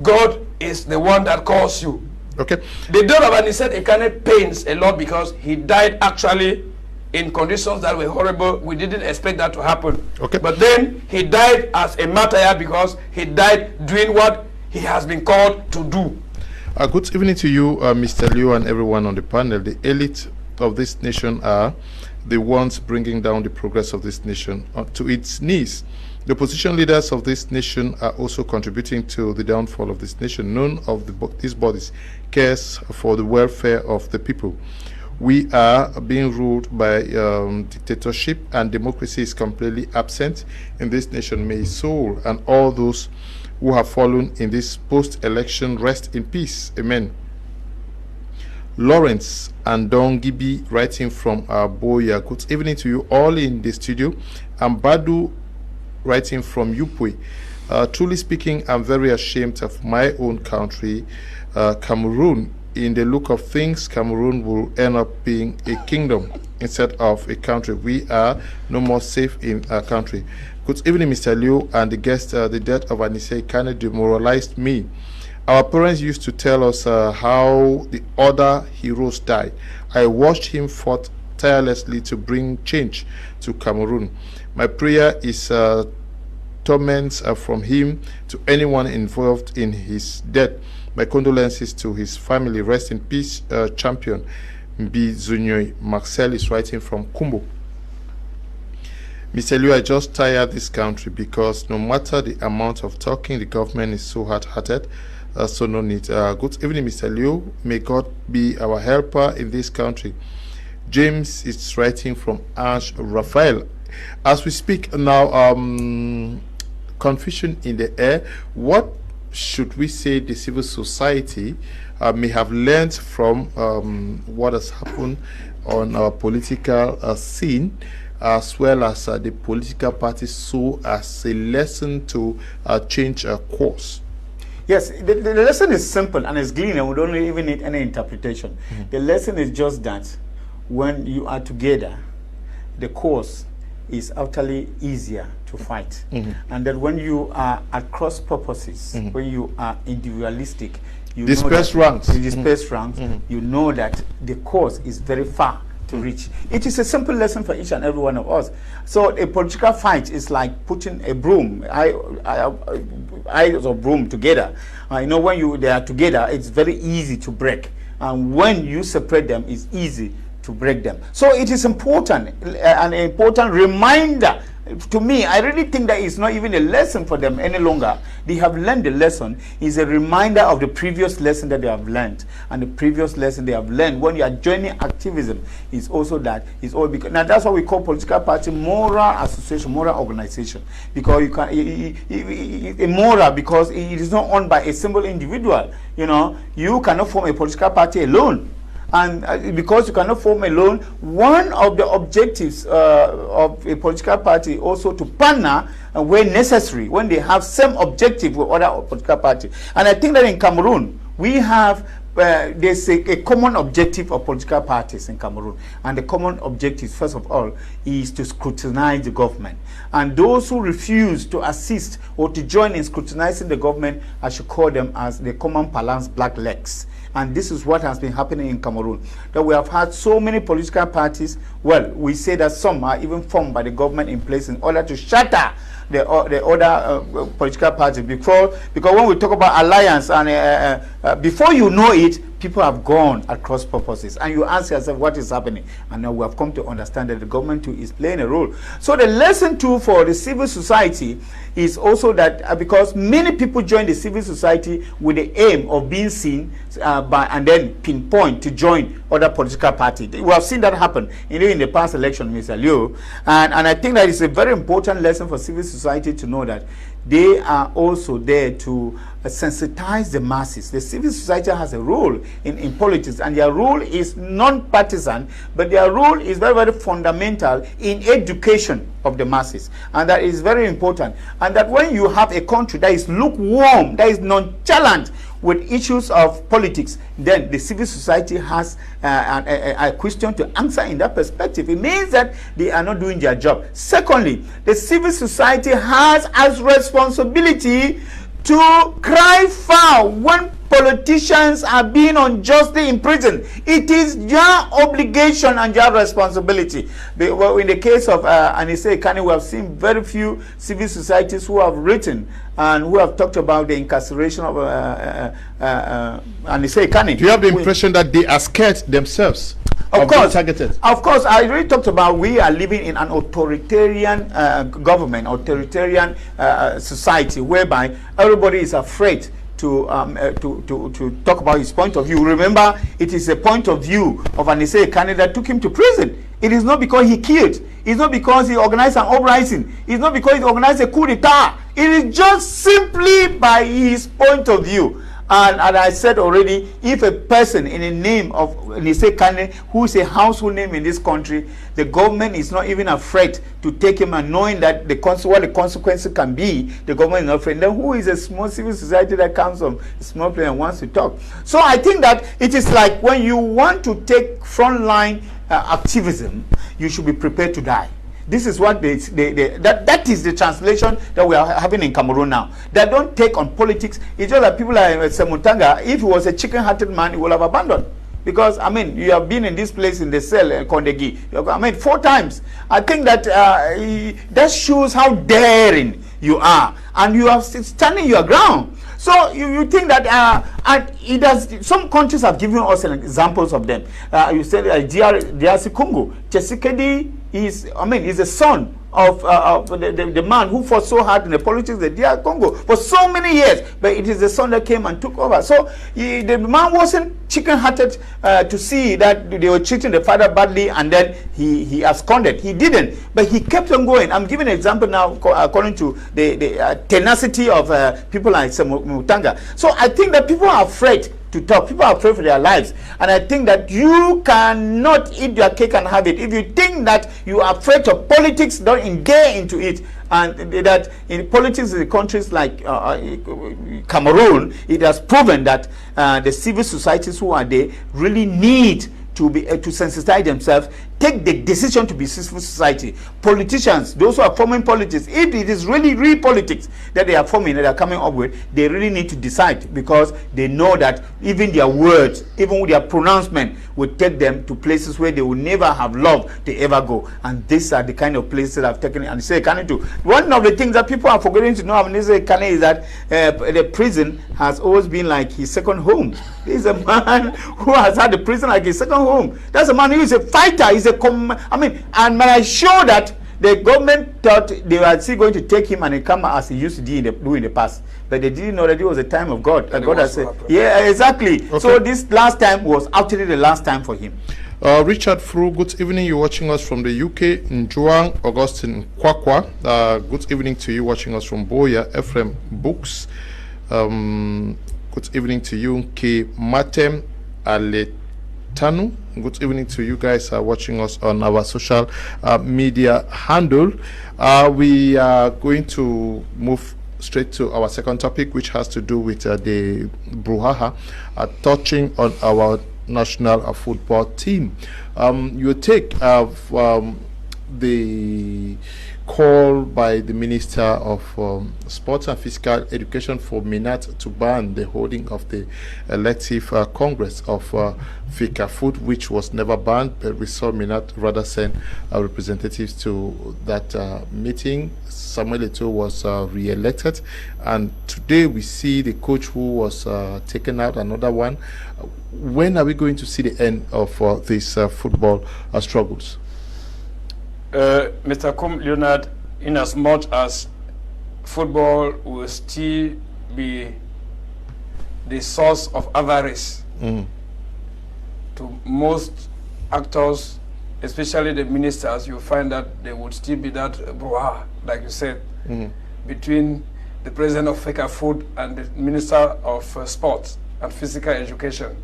God is the one that calls you. Okay. The death of Anicent Ekane pains a lot because he died actually in conditions that were horrible. We didn't expect that to happen. Okay. But then he died as a martyr because he died doing what he has been called to do. Good evening to you, Mr. Liu, and everyone on the panel. The elite of this nation are the ones bringing down the progress of this nation to its knees. The opposition leaders of this nation are also contributing to the downfall of this nation. None of these bodies cares for the welfare of the people. We are being ruled by dictatorship, and democracy is completely absent in this nation. May his soul and all those who have fallen in this post-election rest in peace. Amen. Lawrence and Don Gibi writing from Boya. Good evening to you all in the studio. And Badu writing from Yupwe. Truly speaking, I'm very ashamed of my own country, Cameroon. In the look of things, Cameroon will end up being a kingdom instead of a country. We are no more safe in our country. Good evening, Mr. Liu and the guest. The death of Anicent Ekane demoralized me. Our parents used to tell us how the other heroes died. I watched him fought tirelessly to bring change to Cameroon. My prayer is torments from him to anyone involved in his death. My condolences to his family. Rest in peace, champion. Mbi Zunyoy. Marcel is writing from Kumbo. Mr. Liu, I just tired this country because no matter the amount of talking, the government is so hard-hearted. So no need. Good evening, Mr. Liu. May God be our helper in this country. James is writing from Ash Raphael. As we speak now, confusion in the air. What should we say the civil society may have learned from what has happened on our political scene, as well as the political parties, so as a lesson to change course? Yes, the lesson is simple and it's clean, and we don't even need any interpretation. The lesson is just that when you are together, the cause is utterly easier to fight. And that when you are at cross purposes, when you are individualistic, you disperse ranks. You know that the cause is very far to reach. It is a simple lesson for each and every one of us. So a political fight is like putting a broom, eyes of broom together. You know, when they are together, it's very easy to break. And when you separate them, it's easy to break them. So it is important, an important reminder. To me, I really think that it's not even a lesson for them any longer. They have learned the lesson. It's a reminder of the previous lesson that they have learned. And the previous lesson they have learned when you are joining activism is also that it's all because now that's what we call political party moral association, moral organization. Because you can moral because it is not owned by a single individual. You know, you cannot form a political party alone. And because you cannot form alone, one of the objectives of a political party also to partner where necessary, when they have same objective with other political party. And I think that in Cameroon, we have there's a common objective of political parties in Cameroon. And the common objective, first of all, is to scrutinize the government. And those who refuse to assist or to join in scrutinizing the government, I should call them as the common parlance black legs. And this is what has been happening in Cameroon. That we have had so many political parties. Well, we say that some are even formed by the government in place in order to shatter the other political parties. Because when we talk about alliance, and before you know it, people have gone at cross purposes. And you ask yourself what is happening. And now we have come to understand that the government too is playing a role. So the lesson too for the civil society is also that because many people join the civil society with the aim of being seen and then pinpoint to join other political parties. We have seen that happen in the past election, Mr. Liu. And I think that is a very important lesson for civil society to know that they are also there to sensitize the masses. The civil society has a role in politics, and their role is non-partisan, but their role is very, very fundamental in education of the masses. And that is very important. And that when you have a country that is lukewarm, that is nonchalant with issues of politics, then the civil society has a question to answer in that perspective. It means that they are not doing their job. Secondly, the civil society has as responsibility to cry foul when politicians are being unjustly imprisoned. It is your obligation and your responsibility. Well, in the case of Anicent Ekane, we have seen very few civil societies who have written and who have talked about the incarceration of Anicent Ekane. Do you have the impression that they are scared themselves? Of course, targeted? Of course, I already talked about we are living in an authoritarian government, authoritarian society, whereby everybody is afraid to talk about his point of view. Remember, it is a point of view of Anicent Ekane that took him to prison. It is not because he killed. It's not because he organized an uprising. It's not because he organized a coup d'etat. It is just simply by his point of view. And I said already, if a person in the name of Anicent Ekane, who is a household name in this country, the government is not even afraid to take him, and knowing that what the consequences can be, the government is not afraid. Then who is a small civil society that comes from a small place and wants to talk? So I think that it is like when you want to take frontline activism, you should be prepared to die. This is what that is the translation that we are having in Cameroon now. They don't take on politics. It's just that people like Semutanga, if he was a chicken-hearted man, he would have abandoned. Because, I mean, you have been in this place in the cell, Kondegi. I mean, 4 times. I think that that shows how daring you are. And you are standing your ground. So you think that and it does. Some countries have given us examples of them. You said DRC Congo. Tshisekedi is a son of the man who fought so hard in the politics of the DR Congo for so many years, but it is the son that came and took over. So the man wasn't chicken-hearted to see that they were treating the father badly, and then he absconded. He didn't, but he kept on going. I'm giving an example now according to the tenacity of people like Mutanga. So I think that people are afraid to talk. People are afraid for their lives, and I think that you cannot eat your cake and have it. If you think that you are afraid of politics, don't engage into it. And that in politics in countries like Cameroon, it has proven that the civil societies who are there really need to sensitize themselves, take the decision to be civil society. Politicians, those who are forming politics, if it is really real politics that they are forming, that they are coming up with, they really need to decide, because they know that even their words, even with their pronouncement, will take them to places where they will never have loved to ever go. And these are the kind of places that I've taken Anicent Ekane to. One of the things that people are forgetting to know of Anicent Ekane is that the prison has always been like his second home. He's a man who has had the prison like his second home. That's a man who is a fighter. He's a and when I show that the government thought they were still going to take him and come as he used to do in the past, but they didn't know that it was a time of God. And God has said, yeah, exactly. Okay. So this last time was actually the last time for him. Richard Fru, good evening. You're watching us from the UK. Njuang Augustine Kwakwa, good evening to you watching us from Boya. Ephraim Books, good evening to you. K. Matem Aletanu, good evening to you guys watching us on our social media handle. We are going to move straight to our second topic, which has to do with the brouhaha touching on our national football team. You take the call by the Minister of Sports and Physical Education for Minat to ban the holding of the elective Congress of FICAFOOT, which was never banned, but we saw Minat rather send representatives to that meeting. Samuel Eto'o was re-elected, and today we see the coach who was taken out, another one. When are we going to see the end of these football struggles? Mr. Leonard, in as much as football will still be the source of avarice to most actors, especially the ministers, you find that there would still be that brouhaha, like you said, between the president of FICAFOOT and the minister of sports and physical education.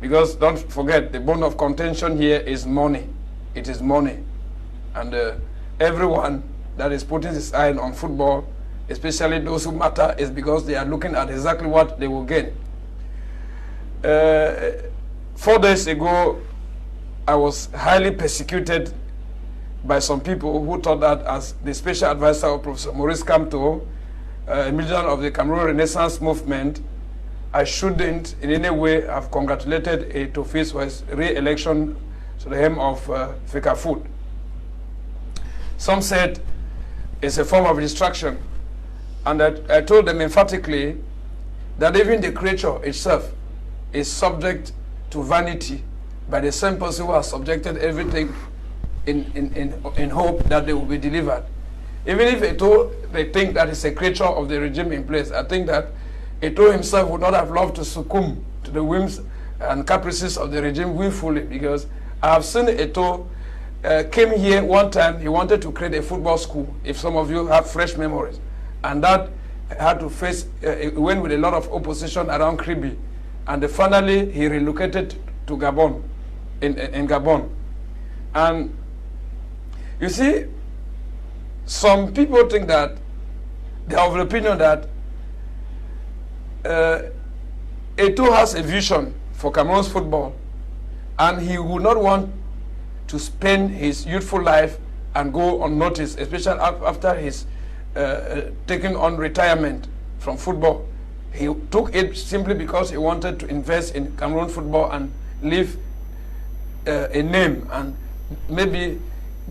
Because don't forget, the bone of contention here is money. It is money. And everyone that is putting his eye on football, especially those who matter, is because they are looking at exactly what they will gain. 4 days ago, I was highly persecuted by some people who thought that as the special advisor of Professor Maurice Kamto, a militant of the Cameroon Renaissance movement, I shouldn't in any way have congratulated Eto'o for his re-election to the helm of Fecafoot. Some said it's a form of distraction, and I told them emphatically that even the creature itself is subject to vanity by the same person who has subjected everything in hope that they will be delivered. Even if they think that it's a creature of the regime in place, I think that Eto'o himself would not have loved to succumb to the whims and caprices of the regime willfully, because I have seen Eto'o came here one time. He wanted to create a football school, if some of you have fresh memories, and that had to face, it went with a lot of opposition around Kribi, and finally he relocated to Gabon, in Gabon. And you see, some people think that they are of the opinion that Eto'o has a vision for Cameroon's football, and he would not want to spend his youthful life and go unnoticed, especially after his taking on retirement from football. He took it simply because he wanted to invest in Cameroon football and leave a name and maybe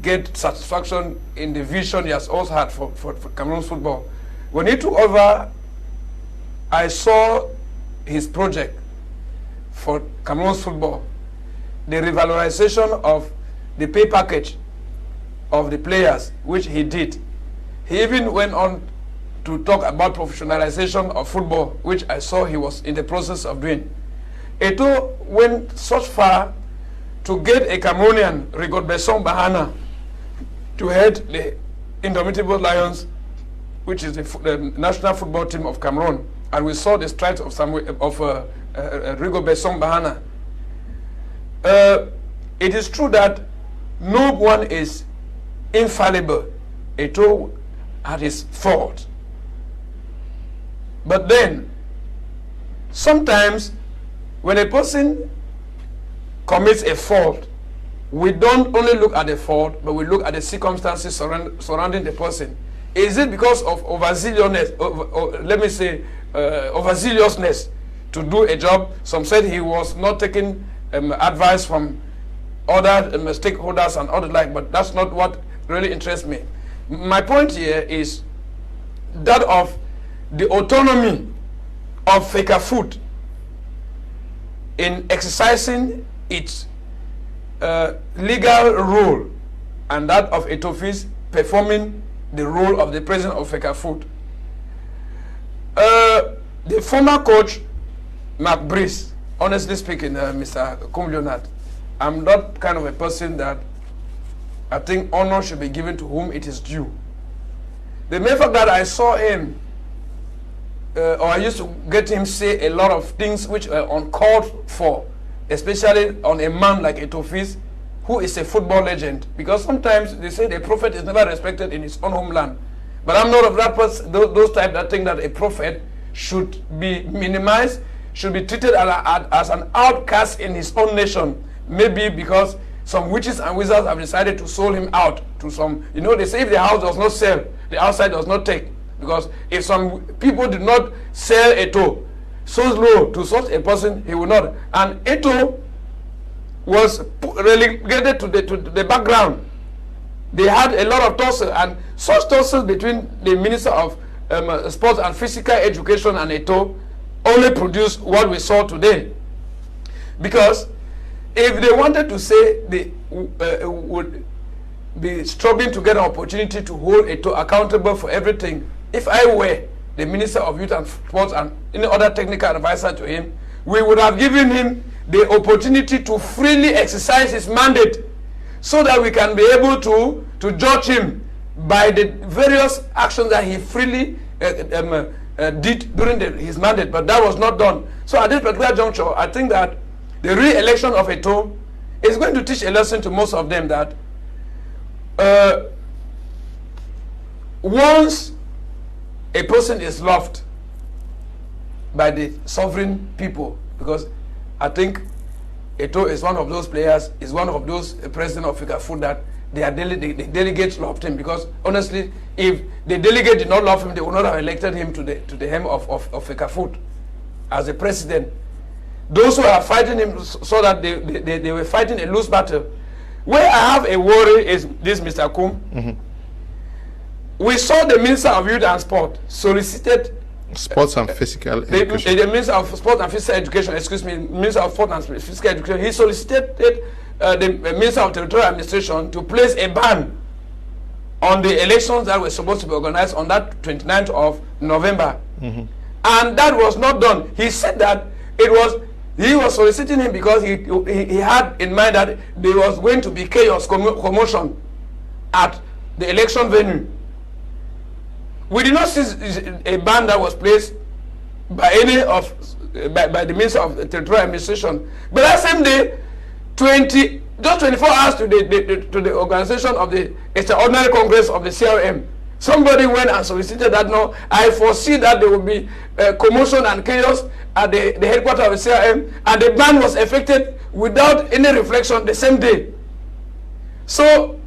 get satisfaction in the vision he has always had for Cameroon football. When he took over, I saw his project for Cameroon's football, the revalorization of the pay package of the players, which he did. He even went on to talk about professionalization of football, which I saw he was in the process of doing. Eto'o went such far to get a Cameroonian, Rigobertson Bahana, to head the Indomitable Lions, which is the national football team of Cameroon. And we saw the strides of Rigobertson Bahana. It is true that no one is infallible. Eto'o had his fault. But then, sometimes when a person commits a fault, we don't only look at the fault, but we look at the circumstances surrounding the person. Is it because of overzealousness, overzealousness to do a job? Some said he was not taking advice from other stakeholders and other like, but that's not what really interests me. My point here is that of the autonomy of Fecafoot in exercising its legal role, and that of Eto'o performing the role of the president of Fecafoot. The former coach, Mark Brice, honestly speaking, Mr. Leonard, I'm not kind of a person that I think honor should be given to whom it is due. The mere fact that I saw him, or I used to get him say a lot of things which are uncalled for, especially on a man like Eto'o, who is a football legend. Because sometimes they say the prophet is never respected in his own homeland. But I'm not of that person, those type that think that a prophet should be minimized, should be treated as an outcast in his own nation. Maybe because some witches and wizards have decided to sold him out to some, you know, they say if the house does not sell, the outside does not take. Because if some people did not sell Eto'o so low to such a person, he will not. And Eto'o was relegated to the background. They had a lot of tussle, and such tussle between the Minister of Sports and Physical Education and Eto'o only produced what we saw today. Because if they wanted to say they would be struggling to get an opportunity to hold Eto'o accountable for everything, if I were the Minister of Youth and Sports and any other technical advisor to him, we would have given him the opportunity to freely exercise his mandate, so that we can be able to judge him by the various actions that he freely did during his mandate. But that was not done. So at this particular juncture, I think that the re-election of Eto'o is going to teach a lesson to most of them that once a person is loved by the sovereign people, because I think Eto'o is one of those players, is one of those president of Fecafoot that the delegates loved him, because honestly, if the delegate did not love him, they would not have elected him to the helm of Fecafoot as a president. Those who are fighting him saw that they were fighting a loose battle. Where I have a worry is this, Mr. Kum. Mm-hmm. We saw the Minister of Youth and Sport solicited sports and physical education. The Minister of Sport and Physical Education, excuse me, Minister of Sport and Physical Education, he solicited the Minister of Territorial Administration to place a ban on the elections that were supposed to be organized on that 29th of November. Mm-hmm. And that was not done. He said that he was soliciting him because he had in mind that there was going to be chaos, commotion at the election venue. We did not see a ban that was placed by by the Minister of Territorial Administration. But that same day, just 24 hours to the organization of the Extraordinary Congress of the CRM, somebody went and solicited that. No, I foresee that there will be commotion and chaos at the headquarters of the CRM, and the ban was effected without any reflection the same day. So,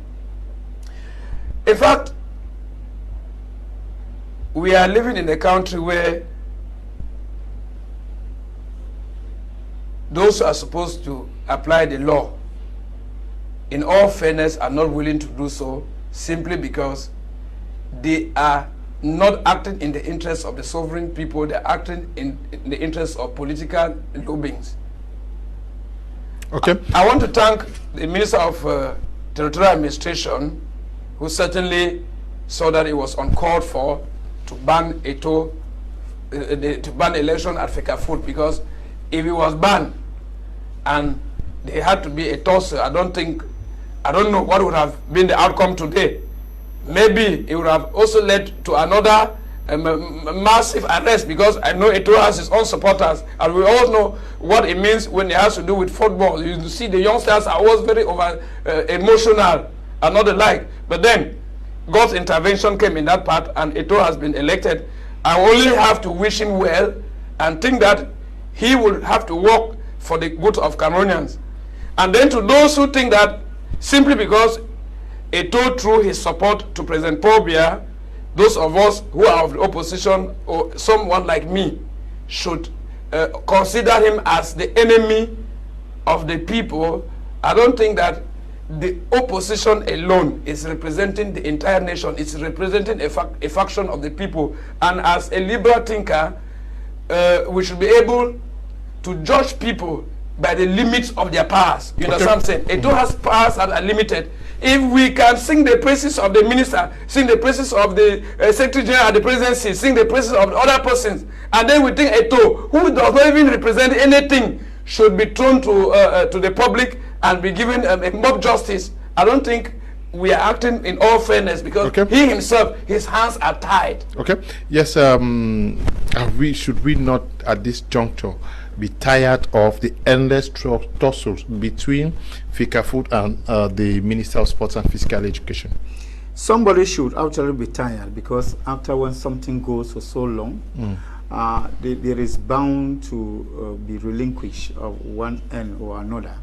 in fact, we are living in a country where those who are supposed to apply the law, in all fairness, are not willing to do so, simply because they are not acting in the interests of the sovereign people. They are acting in the interests of political lobbyings. Okay. I want to thank the Minister of Territorial Administration, who certainly saw that it was uncalled for to ban to ban election at Fecafoot, because if it was banned and there had to be a toss, I don't know what would have been the outcome today. Maybe it would have also led to another massive arrest, because I know Eto'o has his own supporters, and we all know what it means when it has to do with football. You see, the youngsters are always very emotional and not the like. But then God's intervention came in that part, and Eto'o has been elected. I only have to wish him well and think that he will have to work for the good of Cameroonians. And then to those who think that simply because Eto'o threw his support to President Paul Biya, those of us who are of the opposition, or someone like me, should consider him as the enemy of the people. I don't think that the opposition alone is representing the entire nation. It's representing a faction of the people. And as a liberal thinker, we should be able to judge people by the limits of their powers. You understand what I'm saying? Eto'o has powers that are limited. If we can sing the praises of the minister, sing the praises of the Secretary General of the Presidency, sing the praises of other persons, and then we think Eto'o, who does not even represent anything, should be thrown to the public and be given a mob justice, I don't think we are acting in all fairness, because he himself, his hands are tied. Okay. Yes. Should we not at this juncture be tired of the endless tussles between Fecafoot and the Minister of Sports and Physical Education? Somebody should actually be tired, because after when something goes for so long, there is bound to be relinquished of one end or another.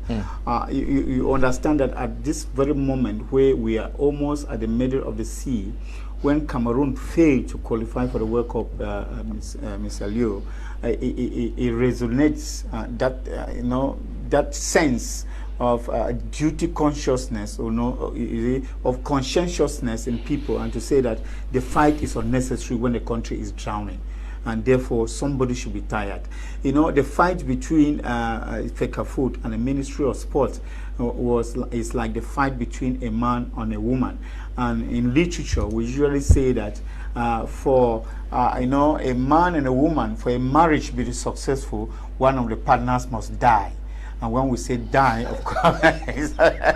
You understand that at this very moment, where we are almost at the middle of the sea, when Cameroon failed to qualify for the World Cup, Mr. Liu, it resonates that sense of duty consciousness, of conscientiousness in people, and to say that the fight is unnecessary when the country is drowning, and therefore somebody should be tired. The fight between Fecafoot and the Ministry of Sports is like the fight between a man and a woman. And in literature, we usually say that for a man and a woman, for a marriage to be successful, one of the partners must die. And when we say die, of course, that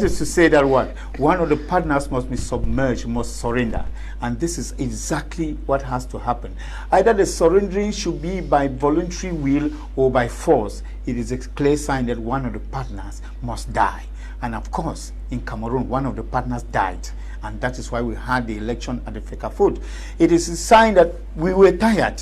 is to say that what? one of the partners must be submerged, must surrender. And this is exactly what has to happen. Either the surrendering should be by voluntary will or by force. It is a clear sign that one of the partners must die. And of course, in Cameroon, one of the partners died. And that is why we had the election at the Fecafoot. It is a sign that we were tired.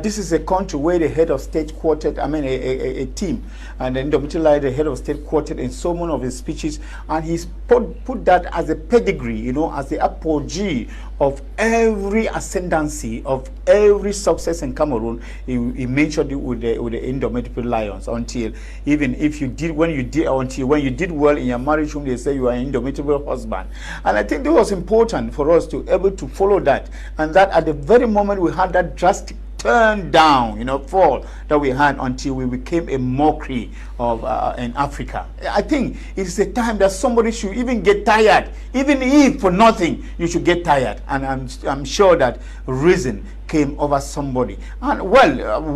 This is a country where the head of state quoted, a team, and then the head of state quoted in so many of his speeches, and he's put that as a pedigree, as the apogee of every ascendancy, of every success in Cameroon. He mentioned it with the indomitable lions, until even if you did, when you did well in your marriage home, they say you are an indomitable husband. And I think it was important for us to able to follow that, and that at the very moment we had that drastic turn down, fall that we had until we became a mockery of in Africa. I think it's a time that somebody should even get tired, even if for nothing, you should get tired. And I'm sure that reason came over somebody. And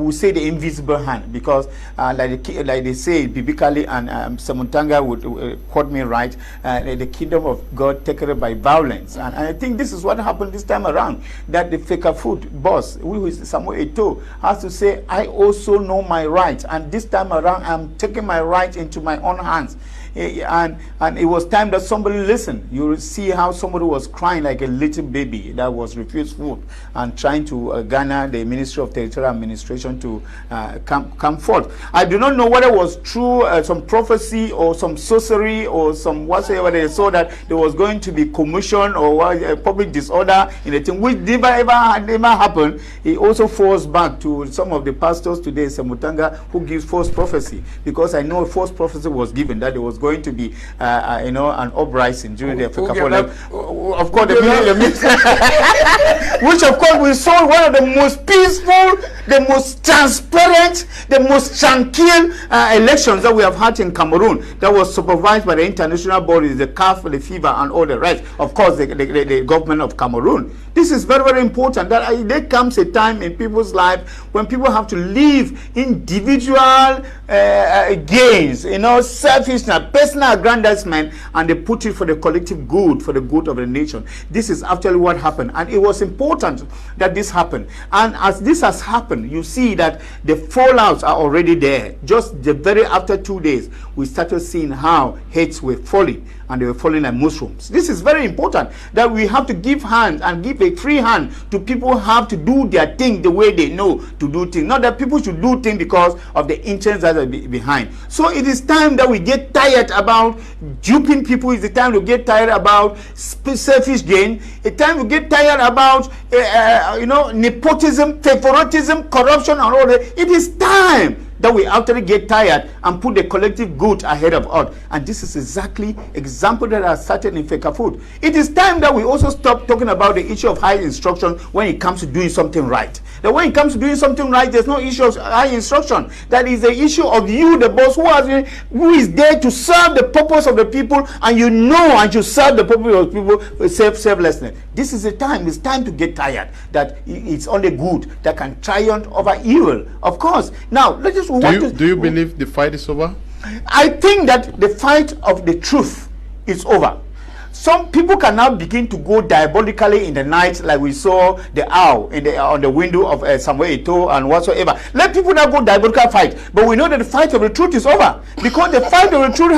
we say the invisible hand, because like they say biblically, and Samuntanga would quote me right, the kingdom of God taken by violence. And I think this is what happened this time around, that the Fecafoot boss, who is Samuel Eto'o, has to say, I also know my rights, and this time around I'm taking my right into my own hands. And it was time that somebody listened. You will see how somebody was crying like a little baby that was refused food, and trying to garner the Ministry of Territorial Administration to come forth. I do not know whether it was true, some prophecy or some sorcery or some whatsoever. They saw that there was going to be commotion or public disorder in the thing, which never happened. It also falls back to some of the pastors today, Samutanga, who gives false prophecy, because I know a false prophecy was given that there was going to be an uprising during the Fecafoot. Of course, which of course we saw one of the most peaceful, the most transparent, the most tranquil elections that we have had in Cameroon, that was supervised by the international bodies, the CAF, the FIFA, and all the rest. Of course, the government of Cameroon. This is very, very important, that there comes a time in people's life when people have to leave individual gains, selfishness, personal aggrandizement, and they put it for the collective good, for the good of the nation. This is actually what happened, and it was important that this happened. And as this has happened, you see that the fallouts are already there. Just the very after 2 days, we started seeing how heads were falling, and they were falling like mushrooms. This is very important, that we have to give hands and give a free hand to people who have to do their thing the way they know to do things. Not that people should do things because of the intents that are behind. So it is time that we get tired about duping people. It's the time to get tired about selfish gain. It's time to get tired about nepotism, favoritism, corruption, and all that. It is time that we actually get tired and put the collective good ahead of us. And this is exactly example that are started in Fecafoot. It is time that we also stop talking about the issue of high instruction when it comes to doing something right. That when it comes to doing something right, there's no issue of high instruction. That is the issue of you, the boss, who is there to serve the purpose of the people, and and you serve the purpose of the people with selflessness. This is the time. It's time to get tired. That it's only good that can triumph over evil. Of course. Now, let us. Do you believe the fight is over? I think that the fight of the truth is over. Some people can now begin to go diabolically in the night, like we saw the owl on the window of Samuel Eto'o and whatsoever. Let people now go diabolical fight. But we know that the fight of the truth is over, because the fight of the truth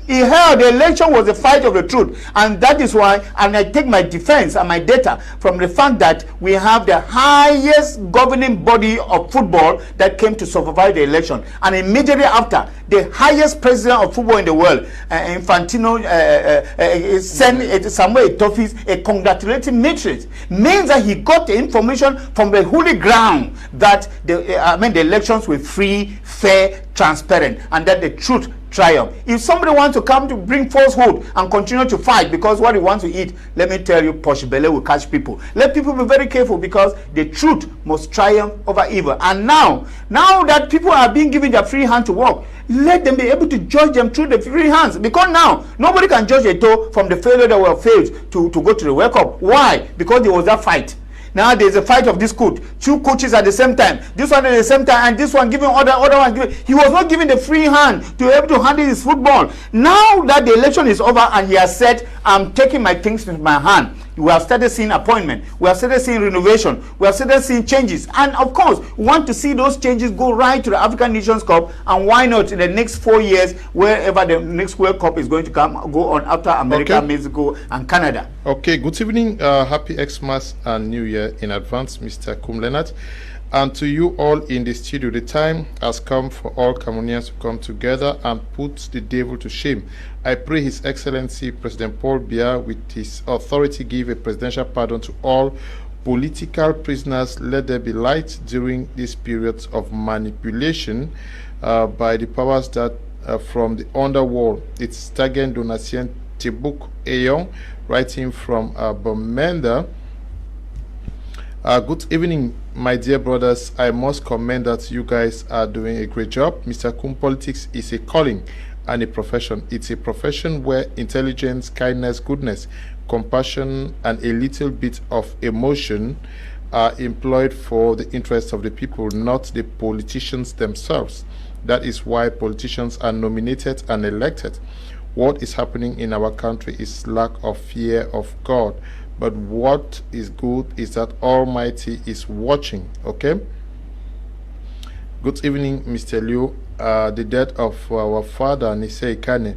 the election was the fight of the truth. And that is why, and I take my defense and my data from the fact that we have the highest governing body of football that came to supervise the election. And immediately after, the highest president of football in the world, Infantino, sent Samuel Eto'o a congratulatory matrix. Means that he got the information from the holy ground that the elections were free, fair, transparent, and that the truth triumph. If somebody wants to come to bring falsehood and continue to fight because what he wants to eat, let me tell you, posh belly will catch people. Let people be very careful, because the truth must triumph over evil. And now that people are being given their free hand to work, let them be able to judge them through the free hands. Because now nobody can judge Eto'o from the failure that were failed to go to the World Cup. Why? Because there was that fight. Now there's a fight of this coach. 2 coaches at the same time. This one at the same time, and this one giving other one giving. He was not given the free hand to be able to handle his football. Now that the election is over and he has said, I'm taking my things into my hand, we have started seeing appointment, we have started seeing renovation, we have started seeing changes, and of course we want to see those changes go right to the African Nations Cup, and why not in the next 4 years, wherever the next World Cup is going to go on after America, Okay. Mexico and Canada. Okay, good evening, happy Xmas and New Year in advance, Mr. Leonard. And to you all in the studio, the time has come for all Cameroonians to come together and put the devil to shame. I pray His Excellency President Paul Biya, with his authority, give a presidential pardon to all political prisoners. Let there be light during these periods of manipulation by the powers that from the underworld. It's Tagen Donatien Tebuk Eyong, writing from Bomenda. Good evening, my dear brothers. I must commend that you guys are doing a great job. Mr. Kum, politics is a calling and a profession. It's a profession where intelligence, kindness, goodness, compassion, and a little bit of emotion are employed for the interests of the people, not the politicians themselves. That is why politicians are nominated and elected. What is happening in our country is lack of fear of God. But what is good is that Almighty is watching. Okay. Good evening, Mr. Liu. The death of our father, Anicent Ekane,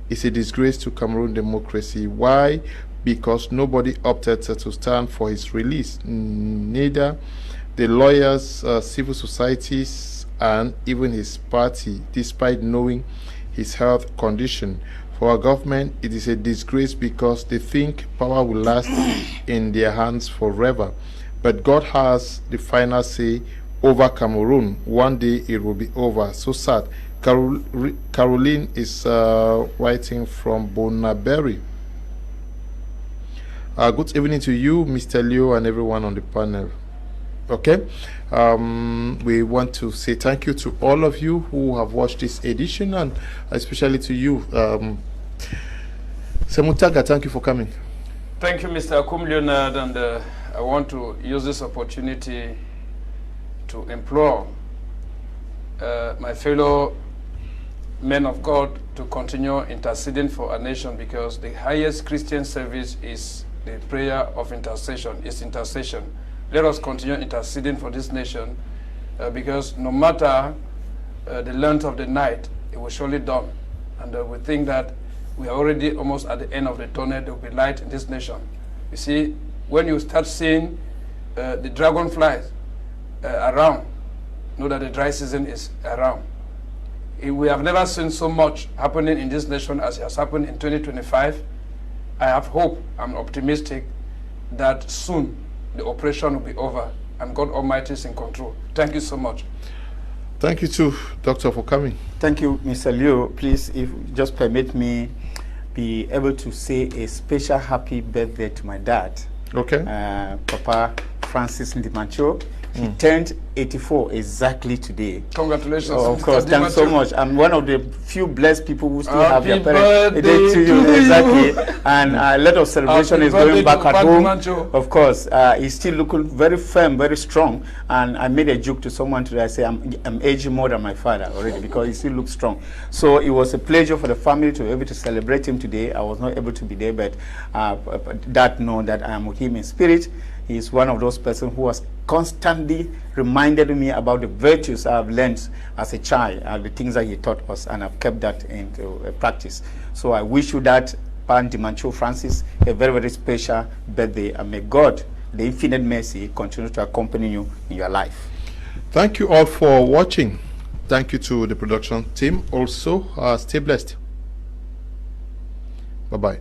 is a disgrace to Cameroon democracy. Why? Because nobody opted to stand for his release. Neither the lawyers, civil societies, and even his party, despite knowing his health condition. For our government, it is a disgrace because they think power will last in their hands forever. But God has the final say over Cameroon. One day it will be over. So sad. Caroline is writing from Bonaberry. Good evening to you, Mr. Leo, and everyone on the panel. Okay, we want to say thank you to all of you who have watched this edition, and especially to you, Semutaga. Thank you for coming. Thank you, Mr. Leonard, and I want to use this opportunity to implore my fellow men of God to continue interceding for our nation, because the highest Christian service is the prayer of intercession. It's intercession. Let us continue interceding for this nation, because no matter the length of the night, it will surely dawn. And we think that we are already almost at the end of the tunnel. There will be light in this nation. You see, when you start seeing the dragonflies around, know that the dry season is around. We have never seen so much happening in this nation as has happened in 2025. I have hope, I'm optimistic that soon the operation will be over and God Almighty is in control. Thank you so much. Thank you too, Doctor, for coming. Thank you, Mr. Leo. Please, if just permit me be able to say a special happy birthday to my dad. Okay. Papa Francis Ndimancho. He turned 84 exactly today. Congratulations. Oh, of course, thanks so much. I'm one of the few blessed people who still have their parents. Birthday To you, exactly. And a lot of celebration is going back at home. Of course, he's still looking very firm, very strong. And I made a joke to someone today. I say I'm aging more than my father already because he still looks strong. So it was a pleasure for the family to be able to celebrate him today. I was not able to be there, but that know that I am with him in spirit. He is one of those persons who has constantly reminded me about the virtues I have learned as a child, the things that he taught us, and I've kept that into practice. So I wish you that, Pan Dimancho Francis, a very, very special birthday, and may God, the infinite mercy, continue to accompany you in your life. Thank you all for watching. Thank you to the production team. Also, stay blessed. Bye-bye.